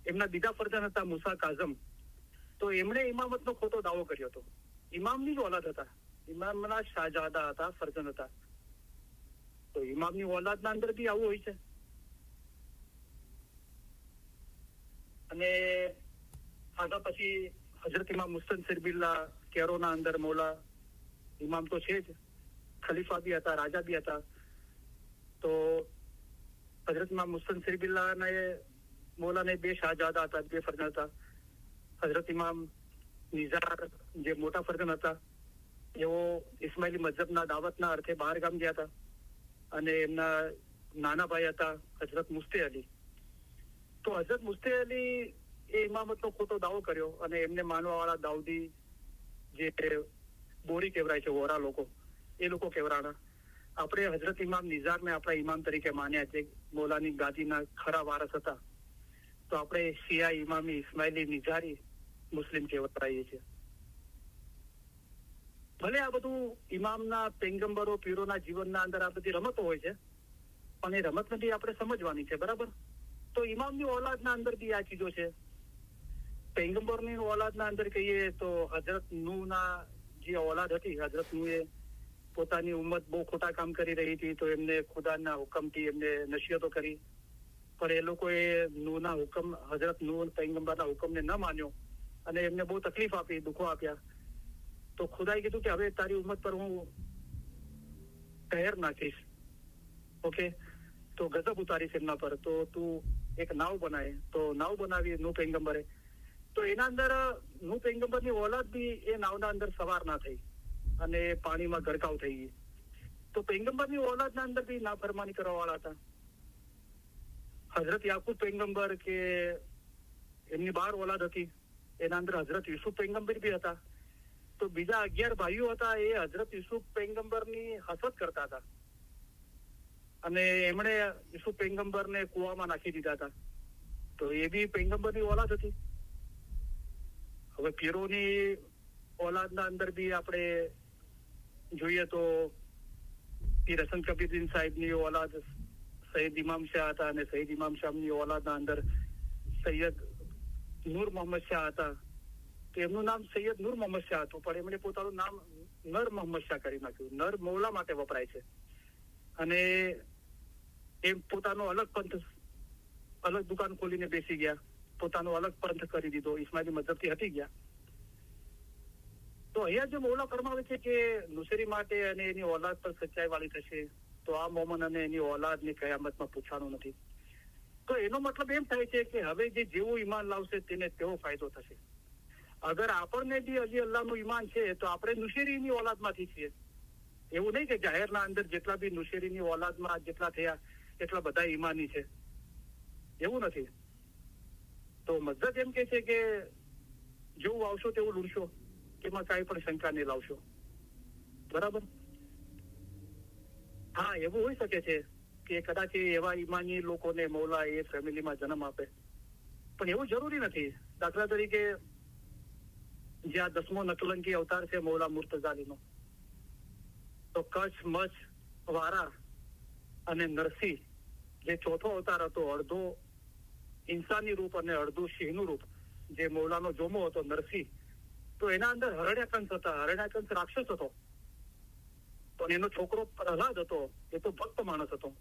એમના બીજા ફરજંદ હતા મુસા કાઝમ. તો એમણે ઇમામતનો ખોટો દાવો કર્યો હતો. ઇમામની જ ઓલાદ હતા, ઇમામના શાહજાદા હતા, ફરજંદ હતા. તો ઇમામની ઓલાદના અંદર બી આવું હોય છે. અને આગળ પછી હઝરત ઇમામ મુસ્તનસિર બિલ્લા કેરોના અંદર મૌલા ઇમામ તો છે જ, ખલીફા બી હતા, રાજા બી હતા. તો હઝરત ઇમામ મુસ્તનસિર બિલ્લાને મૌલાને 2 શાહજાદા હતા, 2 ફરજંદ હતા. હઝરત ઇમામ નિઝાર જે મોટા ફરજંદ હતા, એઓ ઇસ્માઇલી મઝહબના દાવતના અર્થે બહાર ગામ ગયા હતા. અને એમના નાના ભાઈ હતા હઝરત મુસ્તે અલી. તો હઝરત મુસ્તે અલી એ ઇમામતનો ખોટો દાવો કર્યો, અને એમને માનવા વાળા દાઉદી, જે બોરી કહેવાય છે, વોરા લોકો, એ લોકો કહેવરાણા. આપણે હઝરત ઇમામ નિઝારને આપણા ઇમામ તરીકે માન્યા છે, મૌલાની ગાદીના ખરા વારસ હતા. તો આપણે શિયા ઇમામી ઇસ્માઇલી નિઝારી મુસ્લિમ કહેવાઈએ છીએ. ભલે આ બધું ઇમામના, પૈગંબરો, પીરોના જીવનના અંદર આ બધી રમતો હોય છે, પણ એ રમત નથી, આપણે સમજવાની છે. બરાબર. તો ઇમામની ઓલાદના અંદર બી આ ચીજો છે. પૈગંબરની ઓલાદના અંદર કહીએ તો હઝરત નૂહના જે ઓલાદ હતી, હઝરત નૂહે પોતાની ઉમ્મત બહુ ખોટા કામ કરી રહી હતી, તો એમને ખુદાના હુકમથી એમને નસીહતો કરી. પણ એ લોકોએ નૂહના હુકમ, હઝરત નૂહ પૈગંબરના હુકમને ન માન્યો, અને એમને બહુ તકલીફ આપી, દુઃખો આપ્યા. તો ખુદાએ કીધું કે હવે તારી ઉમ્મત પર હું કહેર નાખીશ. ઓકે, તો ગજબ ઉતારીશ એમના પર. તો તું એક નાવ બનાય. તો નાવ બનાવી નૂહ પૈગંબરે. તો એના અંદર નૂહ પૈગંબરની ઓલાદ બી એ નાવના અંદર સવાર ના થઈ, અને પાણીમાં ગરકાવ થઈ ગઈ. તો પૈગંબરની ઓલાદના અંદર બી નાફરમાની કરવા વાળા હતા. હઝરત યાકૂબ પૈગંબર, કે એમની 12 ઓલાદ હતી, એના અંદર હઝરત યુસુફ પૈગંબર બી હતા. તો બીજા 11 ભાઈઓ હતા, એ હઝરત યુસુફ પૈગંબરની હસરત કરતા હતા, અને એમણે યુસુફ પૈગંબરને કુવામાં નાખી દીધા હતા. તો એ બી પૈગંબરની ઓલાદ હતી. હવે પીરોની ઓલાદના અંદર બી આપણે જોઈએ તો પીર હસન કબીરદીન સાહેબની ઓલાદ સૈયદ ઇમામ શાહ હતા, અને સૈયદ ઇમામ શાહની ઓલાદના અંદર સૈયદ નૂર મોહમ્મદ શાહ હતા. તો એમનું નામ સૈયદ નૂર મોહમ્મદ શાહ હતું, પણ એમણે પોતાનું નામ નર મોહમ્મદ શાહ કરી નાખ્યું. નર મૌલા માટે વપરાય છે. અને એમ પોતાનો અલગ પંથ, અલગ દુકાન ખોલીને બેસી ગયા, પોતાનો અલગ પંથ કરી દીધો, ઇસ્માઇલી મઝહબથી હટી ગયા. તો અહીંયા જે મૌલા ફરમાવે છે કે નુસરી માટે અને એની ઓલાદ પર સચ્ચાઈ વાળી થશે, તો આ મોમન અને એની ઓલાદની કયામતમાં પૂછવાનું નથી. તો એનો મતલબ એમ થાય છે કે હવે જે જેવું ઈમાન લાવશે તેને તેવો ફાયદો થશે. અગર આપણને બી હજી અલ્લાહનું ઈમાન છે તો આપણે નુશેરીની ઓલાદમાંથી છીએ. એવું નહીં કે જાહેરના અંદર જેટલા બી નુશેરીની ઓલાદમાં જેટલા થયા એટલા બધા ઈમાની છે, એવું નથી. તો મઝહબ એમ કે છે કે જેવું આવશો તેવું લૂણશો, એમાં કાંઈ પણ શંકા નહીં લાવશો. બરાબર. હા, એવું હોઈ શકે છે કે કદાચ એવા ઈમાની લોકોને મૌલા એ ફેમિલીમાં જન્મ આપે, પણ એવું જરૂરી નથી. દાખલા તરીકે જે આ 10મો નકલંકી અવતાર છે મૌલા મુર્તઝાલીનો, તો કચ્છ, મચ્છ, વારા અને નરસિંહ જે ચોથો અવતાર હતો, અડધો ઇન્સાની રૂપ અને અડધું સિંહનું રૂપ, જે મૌલાનો જોમો હતો નરસિંહ, તો એના અંદર હરણ્યકંસ હતા. હરણ્યકંસ રાક્ષસ હતો, પણ એનો છોકરો પ્રહલાદ હતો, એ તો ભક્ત માણસ હતો.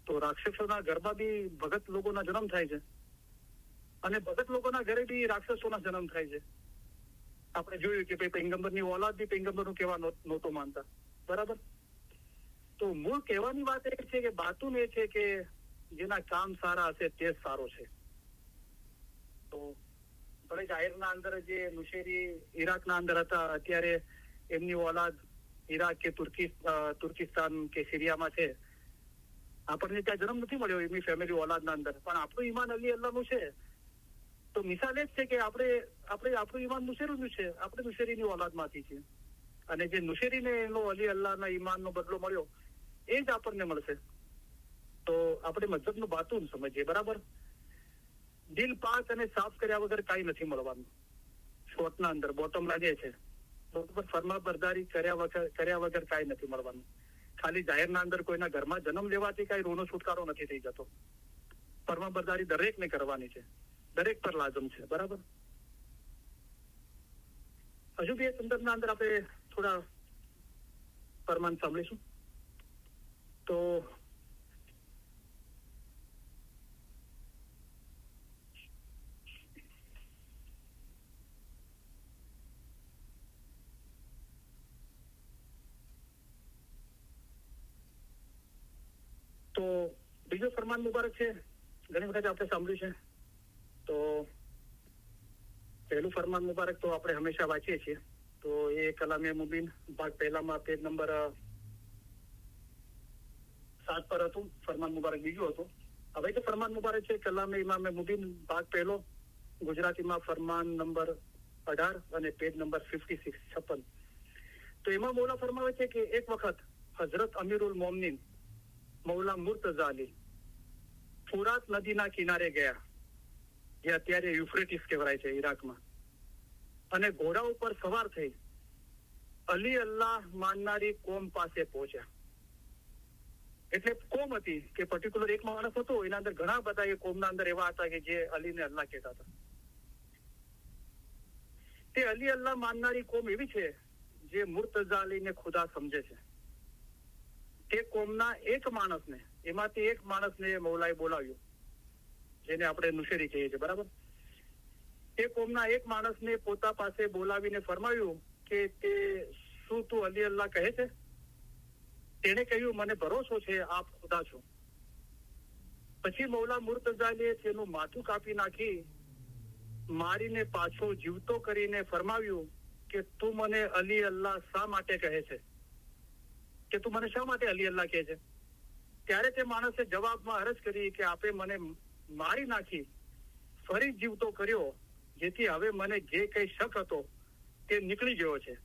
તો રાક્ષસોના ઘરમાં બી ભગત લોકોના જન્મ થાય છે, અને ભગત લોકોના ઘરે બી રાક્ષસોના જન્મ થાય છે. આપણે જોયું કે ભાઈ પૈગંબરની ઓલાદ બી પૈગંબરનું કહેવા નહોતો માનતા. બરાબર. તો મૂળ કહેવાની વાત એ છે કે બાતુન એ છે કે જેના કામ સારા હશે તે જ સારો છે. તો ભલે જાહેરના અંદર જે નુશેરી ઈરાકના અંદર હતા, અત્યારે એમની ઓલાદ ઈરાક કે તુર્કિસ્તાન કે સિરિયામાં છે, આપણને ત્યાં જન્મ નથી મળ્યો એમની ફેમિલી ઓલાદના અંદર, પણ આપણું ઈમાન અલી અલ્લાહનું છે. તો મિસાલ એ જ છે કે આપણું ઈમાન નુશેરીનું છે, આપણે નુશેરીની ઓલાદમાંથી છીએ, અને જે નુશેરીને એનો અલી અલ્લાહના ઈમાનનો બદલો મળ્યો એ જ આપણને મળશે. તો આપણે મતલબનું બાતું સમજીએ, બરાબર. દિલ પાક અને સાફ કર્યા વગર કાંઈ નથી મળવાનું. શોર્ટના અંદર બોટમ લાગે છે, બરોબર. ફરમા બરદારી કર્યા વગર કાંઈ નથી મળવાનું. ખાલી જાહેરના અંદર કોઈના ઘરમાં જન્મ લેવાથી કાંઈ રૂનો છુટકારો નથી થઈ જતો. ફરમા બરદારી દરેકને કરવાની છે, દરેક પર લાજમ છે, બરાબર. હજુ બી એ સંદર્ભના અંદર આપણે થોડા ફરમાન સાંભળીશું. તો બીજો ફરમાન મુબારક છે, ઘણી વખત આપણે સાંભળ્યું છે. તો પહેલું ફરમાન મુબારક તો આપણે હંમેશા વાંચીએ છીએ. તો એ કલામે મુબીન ભાગ પહેલામાં પેજ નંબર 7 પર હતું. ફરમાન મુબારક બીજું હતું. હવે તો ફરમાન મુબારક છે કલામે ઇમામે મુબીન ભાગ પહેલો, ગુજરાતીમાં ફરમાન નંબર 18 અને પેજ નંબર 56. તો એમાં મૌલા ફરમાવે છે કે એક વખત હઝરત અમીરુલ મોમિનીન મૌલા મુર્તઝા અલી ફુરાત નદીના કિનારે ગયા, જે અત્યારે યુફ્રેટિસ કહેવાય છે ઈરાકમાં, અને ઘોડા ઉપર સવાર થઈ અલી અલ્લાહ માનનારી કોમ પાસે પહોંચ્યા. એટલે કોમ હતી કે પર્ટિક્યુલર એક માણસ હતો, એના અંદર ઘણા બધા એ કોમના અંદર એવા હતા કે જે અલીને અલ્લાહ કહેતા હતા. તે અલી અલ્લાહ માનનારી કોમ એવી છે જે મુર્તઝા અલીને ખુદા સમજે છે. તે કોમના એક માણસને, એમાંથી એક માણસને મૌલાએ બોલાવ્યો, જેને આપણે નુશેરી કહીએ છીએ, બરાબર. તે કોમના એક માણસને પોતા પાસે બોલાવીને ફરમાવ્યું કે તે શું તું અલી અલ્લાહ કહે છે? તેણે કહ્યું, મને ભરોસો છે આપ ખુદા છો. પછી મૌલા મુર્તઝાએ તેનું માથું કાપી નાખી મારીને પાછો જીવતો કરીને ફરમાવ્યું કે તું મને અલી અલ્લાહ શા માટે કહે છે, કે તું મને શા માટે અલી અલ્લાહ કહે છે? ત્યારે તે માણસે જવાબમાં અરજ કરી કે આપે મને મારી નાખી ફરી જીવતો કર્યો, જેથી હવે મને જે કઈ શક હતો તે નીકળી ગયો છે.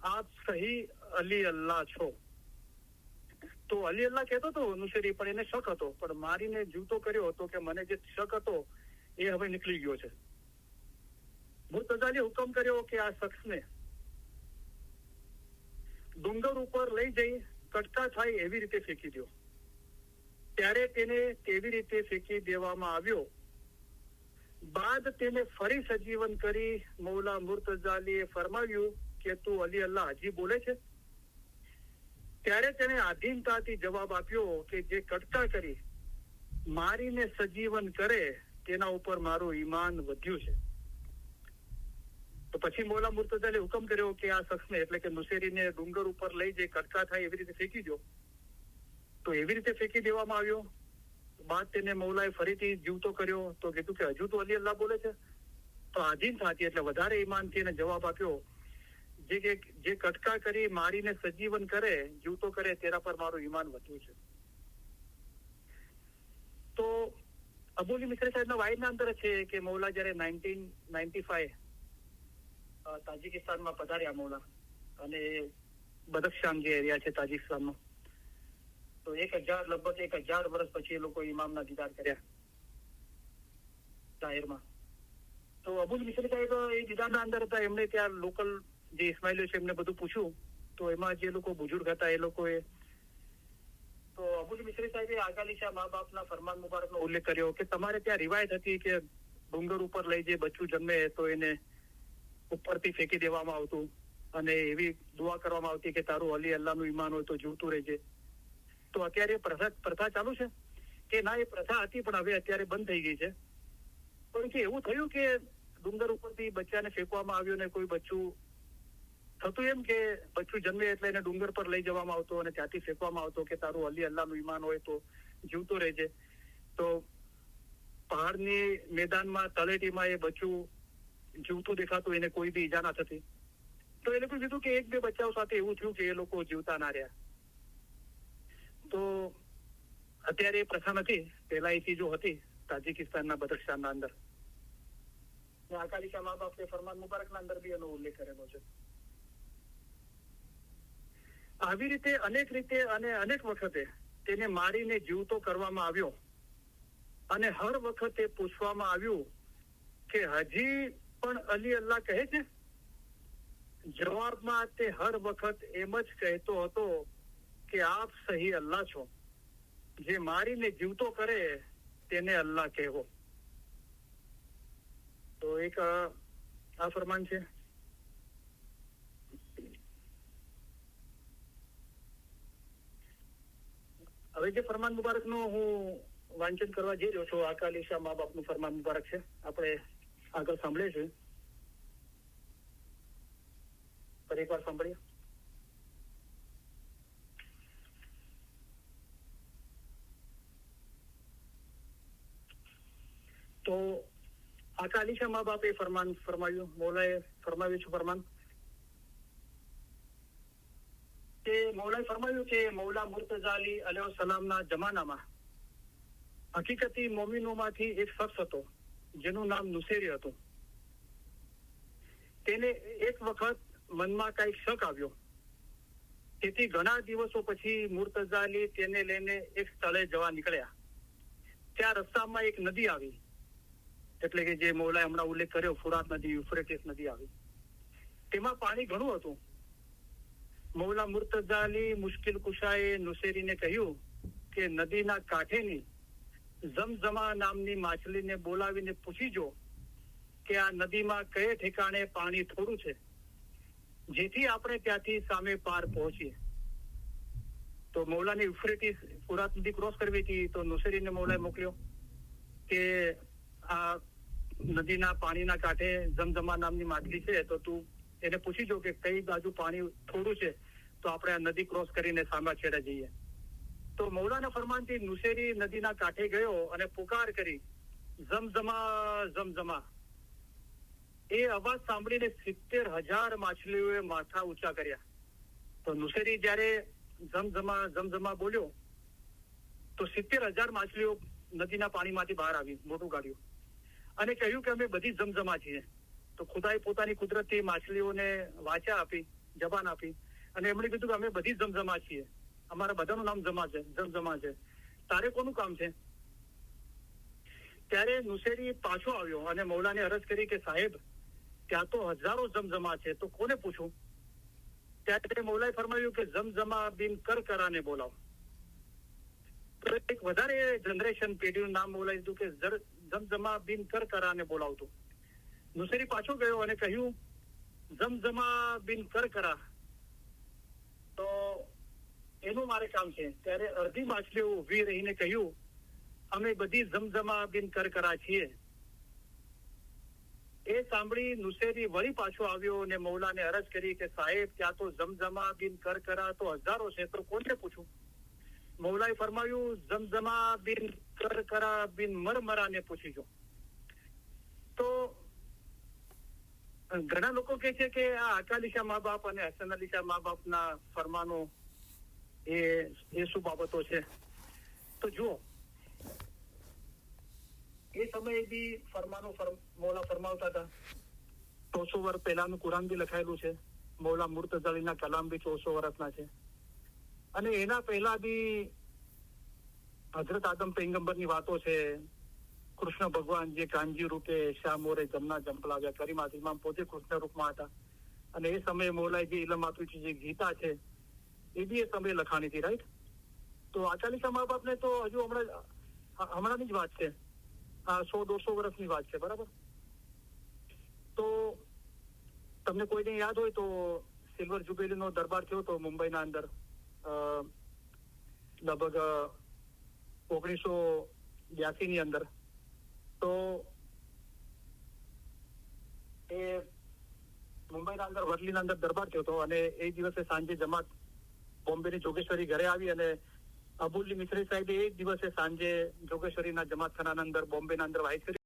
આપ સહી અલી અલ્લાહ છો. તો અલી અલ્લાહ કહેતો હતો નુશેરી, પણ એને શક હતો, પણ મારીને જીવતો કર્યો હતો કે મને જે શક હતો એ હવે નીકળી ગયો છે. મુર્તઝાએ હુકમ કર્યો કે આ શખ્સને ડુંગર ઉપર લઈ જઈ કટકા થાય એવી રીતે ફેંકી દો. ત્યારે તેને તેવી રીતે ફેંકી દેવામાં આવ્યો. બાદ તેને ફરી સજીવન કરી મૌલા મુર્તઝાએ ફરમાવ્યું કે તું અલી અલ્લાહ હજી બોલે છે? ત્યારે તેને આધીનતાથી જવાબ આપ્યો કે જે કટકા કરી મારીને સજીવન કરે તેના ઉપર મારું ઈમાન વધ્યું છે. તો પછી મૌલા મુર્તઝાએ હુકમ કર્યો કે આ શખ્સને, એટલે કે નુશેરીને ડુંગર ઉપર લઈ જઈ કટકા થાય એવી રીતે ફેંકી દો. તો એવી રીતે ફેંકી દેવામાં આવ્યો. બાદ તેને મૌલાએ ફરીથી જીવતો કર્યો. તો કીધું કે હજુ તો અલી અલ્લાહ બોલે છે? તો આધીન થતી એટલે વધારે ઈમાનથી એને જવાબ આપ્યો, જે કટકા કરી મારીને સજીવન કરે, જીવતો કરે, તેના પર મારું ઈમાન વધ્યું છે. તો અબુલી મિસ્રી સાહેબના વાઇડના અંદર છે કે મૌલા જયારે 1995 તાજિકિસ્તાનમાં પધાર્યા મૌલા, અને બદખશાન જે એરિયા છે તાજિકિસ્તાનનો, તો લગભગ 1000 વર્ષ પછી એ લોકો ઇમામના દીદાર કર્યા જાહેરમાં. તો અબુલ મિસ્રી સાહેબ એ દીદારના અંદર હતા. એમણે ત્યાં લોકલ જે ઇસ્માઇલીઓ છે એમને બધું પૂછ્યું. તો એમાં જે લોકો બુજુર્ગ હતા એ લોકોએ, તો અબુલ મિસ્રી સાહેબે આગાલીશા મા બાપના ફરમાન મુબારકનો ઉલ્લેખ કર્યો કે તમારે ત્યાં રિવાયત હતી કે ડુંગર ઉપર લઈ જે બચ્ચું જન્મે તો એને ઉપરથી ફેંકી દેવામાં આવતું, અને એવી દુઆ કરવામાં આવતી કે તારું અલી અલ્લાહનું ઈમાન હોય તો જીવતું રહેજે. તો અત્યારે પ્રથા ચાલુ છે કે ના? એ પ્રથા હતી પણ હવે અત્યારે બંધ થઈ ગઈ છે. પણ કે એવું થયું કે ડુંગર ઉપરથી બચ્ચાને ફેંકવામાં આવ્યું ને કોઈ બચ્ચું થતું એમ કે બચ્ચું જન્મે એટલે એને ડુંગર પર લઈ જવામાં આવતો અને ત્યાંથી ફેંકવામાં આવતો કે તારું અલી અલ્લાહનું ઈમાન હોય તો જીવતો રહેજે. તો પહાડની મેદાનમાં તળેટીમાં એ બચ્ચું જીવતું દેખાતું, એને કોઈ બી ઈજા ના થતી. તો એ લોકો કીધું કે 1-2 બચ્ચાઓ સાથે એવું થયું કે એ લોકો જીવતા ના રહ્યા. તો અત્યારે એ પ્રથા નથી, પહેલા એ ચીજો હતી તાજિકિસ્તાનના બદરશાહના અંદર. અકાલી શાહ મા બાપ ફરમાન મુબારકના અંદર બી એનો ઉલ્લેખ કરેલો છે. આવી રીતે અનેક રીતે અને અનેક વખતે તેને મારીને જીવતો કરવામાં આવ્યો અને હર વખતે પૂછવામાં આવ્યું કે હજી પણ અલી અલ્લાહ કહે છે. જવાબમાં તે હર વખત એમ જ કહેતો હતો કે આપ સહી અલ્લાહ છો, જે મારીને જીવતો કરે તેને અલ્લાહ કહેવો. તો એક આ ફરમાન છે. હવે જે ફરમાન મુબારક નું હું વાંચન કરવા જઈ રહ્યો છું, અકાલી શાહ મા બાપનું ફરમાન મુબારક છે. આપણે આગળ સાંભળીએ છીએ, પર એકવાર સાંભળીએ. તો અકાલી શાહ મા બાપે ફરમાવ્યું, મૌલાએ ફરમાવ્યું છે ફરમાન કે મૌલાએ ફરમાવ્યું કે મૌલા મુર્તઝા અલી અલૈહિસ્સલામના જમાનામાં હકીકતી મોમિનોમાંથી એક શખ્સ હતો જેનું નામ નુસેરી હતું. તેને એક વખત મનમાં કઈક શક આવ્યો, તેથી ઘણા દિવસો પછી મુર્તઝા અલી તેને લઈને એક સ્થળે જવા નીકળ્યા. ત્યાં રસ્તામાં એક નદી આવી, એટલે કે જે મૌલાએ હમણાં ઉલ્લેખ કર્યો, ફુરાત નદી, યુફ્રેટિસ નદી આવી. તેમાં પાણી ઘણું હતું. મૌલા મુર્તઝા અલી મુશ્કિલ કુશાએ નુસેરીને કહ્યું કે નદીના કાંઠેની ઝમઝમા નામની માછલીને બોલાવીને પૂછી જો કે આ નદીમાં કયે ઠેકાણે પાણી થોડું છે, જેથી આપણે ત્યાંથી સામે પાર પહોંચીએ. તો મૌલાને યુફ્રેટિસ ફુરાત નદી ક્રોસ કરવી હતી, તો નુસેરીને મૌલાએ મોકલ્યો કે આ નદીના પાણીના કાંઠે ઝમઝમા નામની માછલી છે, તો તું એને પૂછી જો કે કઈ બાજુ પાણી થોડું છે, તો આપણે આ નદી ક્રોસ કરીને સામા છેડે જઈએ. તો મૌલાના ફરમાનથી નુસેરી નદીના કાંઠે ગયો અને પુકાર કરી, ઝમઝમા ઝમઝમા. એ અવાજ સાંભળીને 70,000 માછલીઓએ માથા ઊંચા કર્યા. તો નુસેરી જયારે ઝમઝમા ઝમઝમા બોલ્યો તો 70,000 માછલીઓ નદીના પાણીમાંથી બહાર આવી, મોટું કાઢ્યું અને કહ્યું કે અમે બધી ઝમઝમા છીએ. તો ખુદાએ પોતાની કુદરતથી માછલીઓને વાચા આપી, જબાન આપી, અને એમણે કીધું કે અમે બધી ઝમઝમા છીએ, અમારા બધાનું નામ ઝમઝમા છે, તારે કોનું કામ છે? ત્યારે નુસેરી પાછો આવ્યો અને મૌલાને અરજ કરી કે સાહેબ, ત્યાં તો હજારો ઝમઝમા છે, તો કોને પૂછું? ત્યારે મૌલાએ ફરમાવ્યું કે ઝમઝમા બિન કરકરાને બોલાવો. તો એક વધારે જનરેશન પેઢીનું નામ મૌલાએ દીધું કે ઝમઝમા બિન કરકરાને બોલાવતું. નુસેરી પાછો ગયો અને કહ્યું ઝમઝમા બિન કરકરા, તો એનું મારે કામ છે. ત્યારે અડધી માછલીઓ ઉભી રહીને કહ્યું અમે બધી ઝમઝમા બિન કરકરા છીએ. એ સાંભળી નુસેરી વળી પાછો આવ્યો અને મૌલાને અરજ કરી કે સાહેબ, ત્યાં તો ઝમઝમા બિન કરકરા તો હજારો છે, તો કોને પૂછું? મૌલાએ ફરમાવ્યું ઝમઝમા બિન કરકરા બિન મરમરાને પૂછી જો. તો ઘણા લોકો કહે છે કે આ અકાલી શાહ મા બાપ અને હસન અલી શાહ મા બાપના ફરમાનો એ શું બાબતો છે? તો જુઓ, એ સમયે બી ફરમાનો મૌલા ફરમાવતા હતા. 300 વર્ષ પહેલાનું કુરાન બી લખાયેલું છે. મૌલા મુર્તઝા અલીના કલામ બી 400 વર્ષના છે. અને એના પહેલા બી હજરત આદમ પૈગંબરની વાતો છે. કૃષ્ણ ભગવાન જે કાનજી રૂપે શા મોરે જમના જંપલાવ્યા, કરીમાત ઇમામ પોતે કૃષ્ણ રૂપમાં હતા. અને એ સમયે મૌલાએ જે ઇલમ આપ્યું છે, જે ગીતા છે, એ બી એ સમયે લખાણી હતી, રાઈટ? તો અકાલી શાહ મા બાપને તો હજુ હમણાંની જ વાત છે, 100-150 વર્ષની વાત છે, બરાબર? તો તમને કોઈને યાદ હોય તો સિલ્વર જુબેલીનો દરબાર થયો તો મુંબઈના અંદર લગભગ 1982 ની અંદર. તો એ મુંબઈના અંદર વરલીના અંદર દરબાર થયો હતો અને એ દિવસે સાંજે જમાત બોમ્બેની જોગેશ્વરી ઘરે આવી અને અબુલ્લી મિસ્રી સાહેબે એ દિવસે સાંજે જોગેશ્વરીના જમાતખાનાના અંદર બોમ્બેના અંદર વાઇસ કરી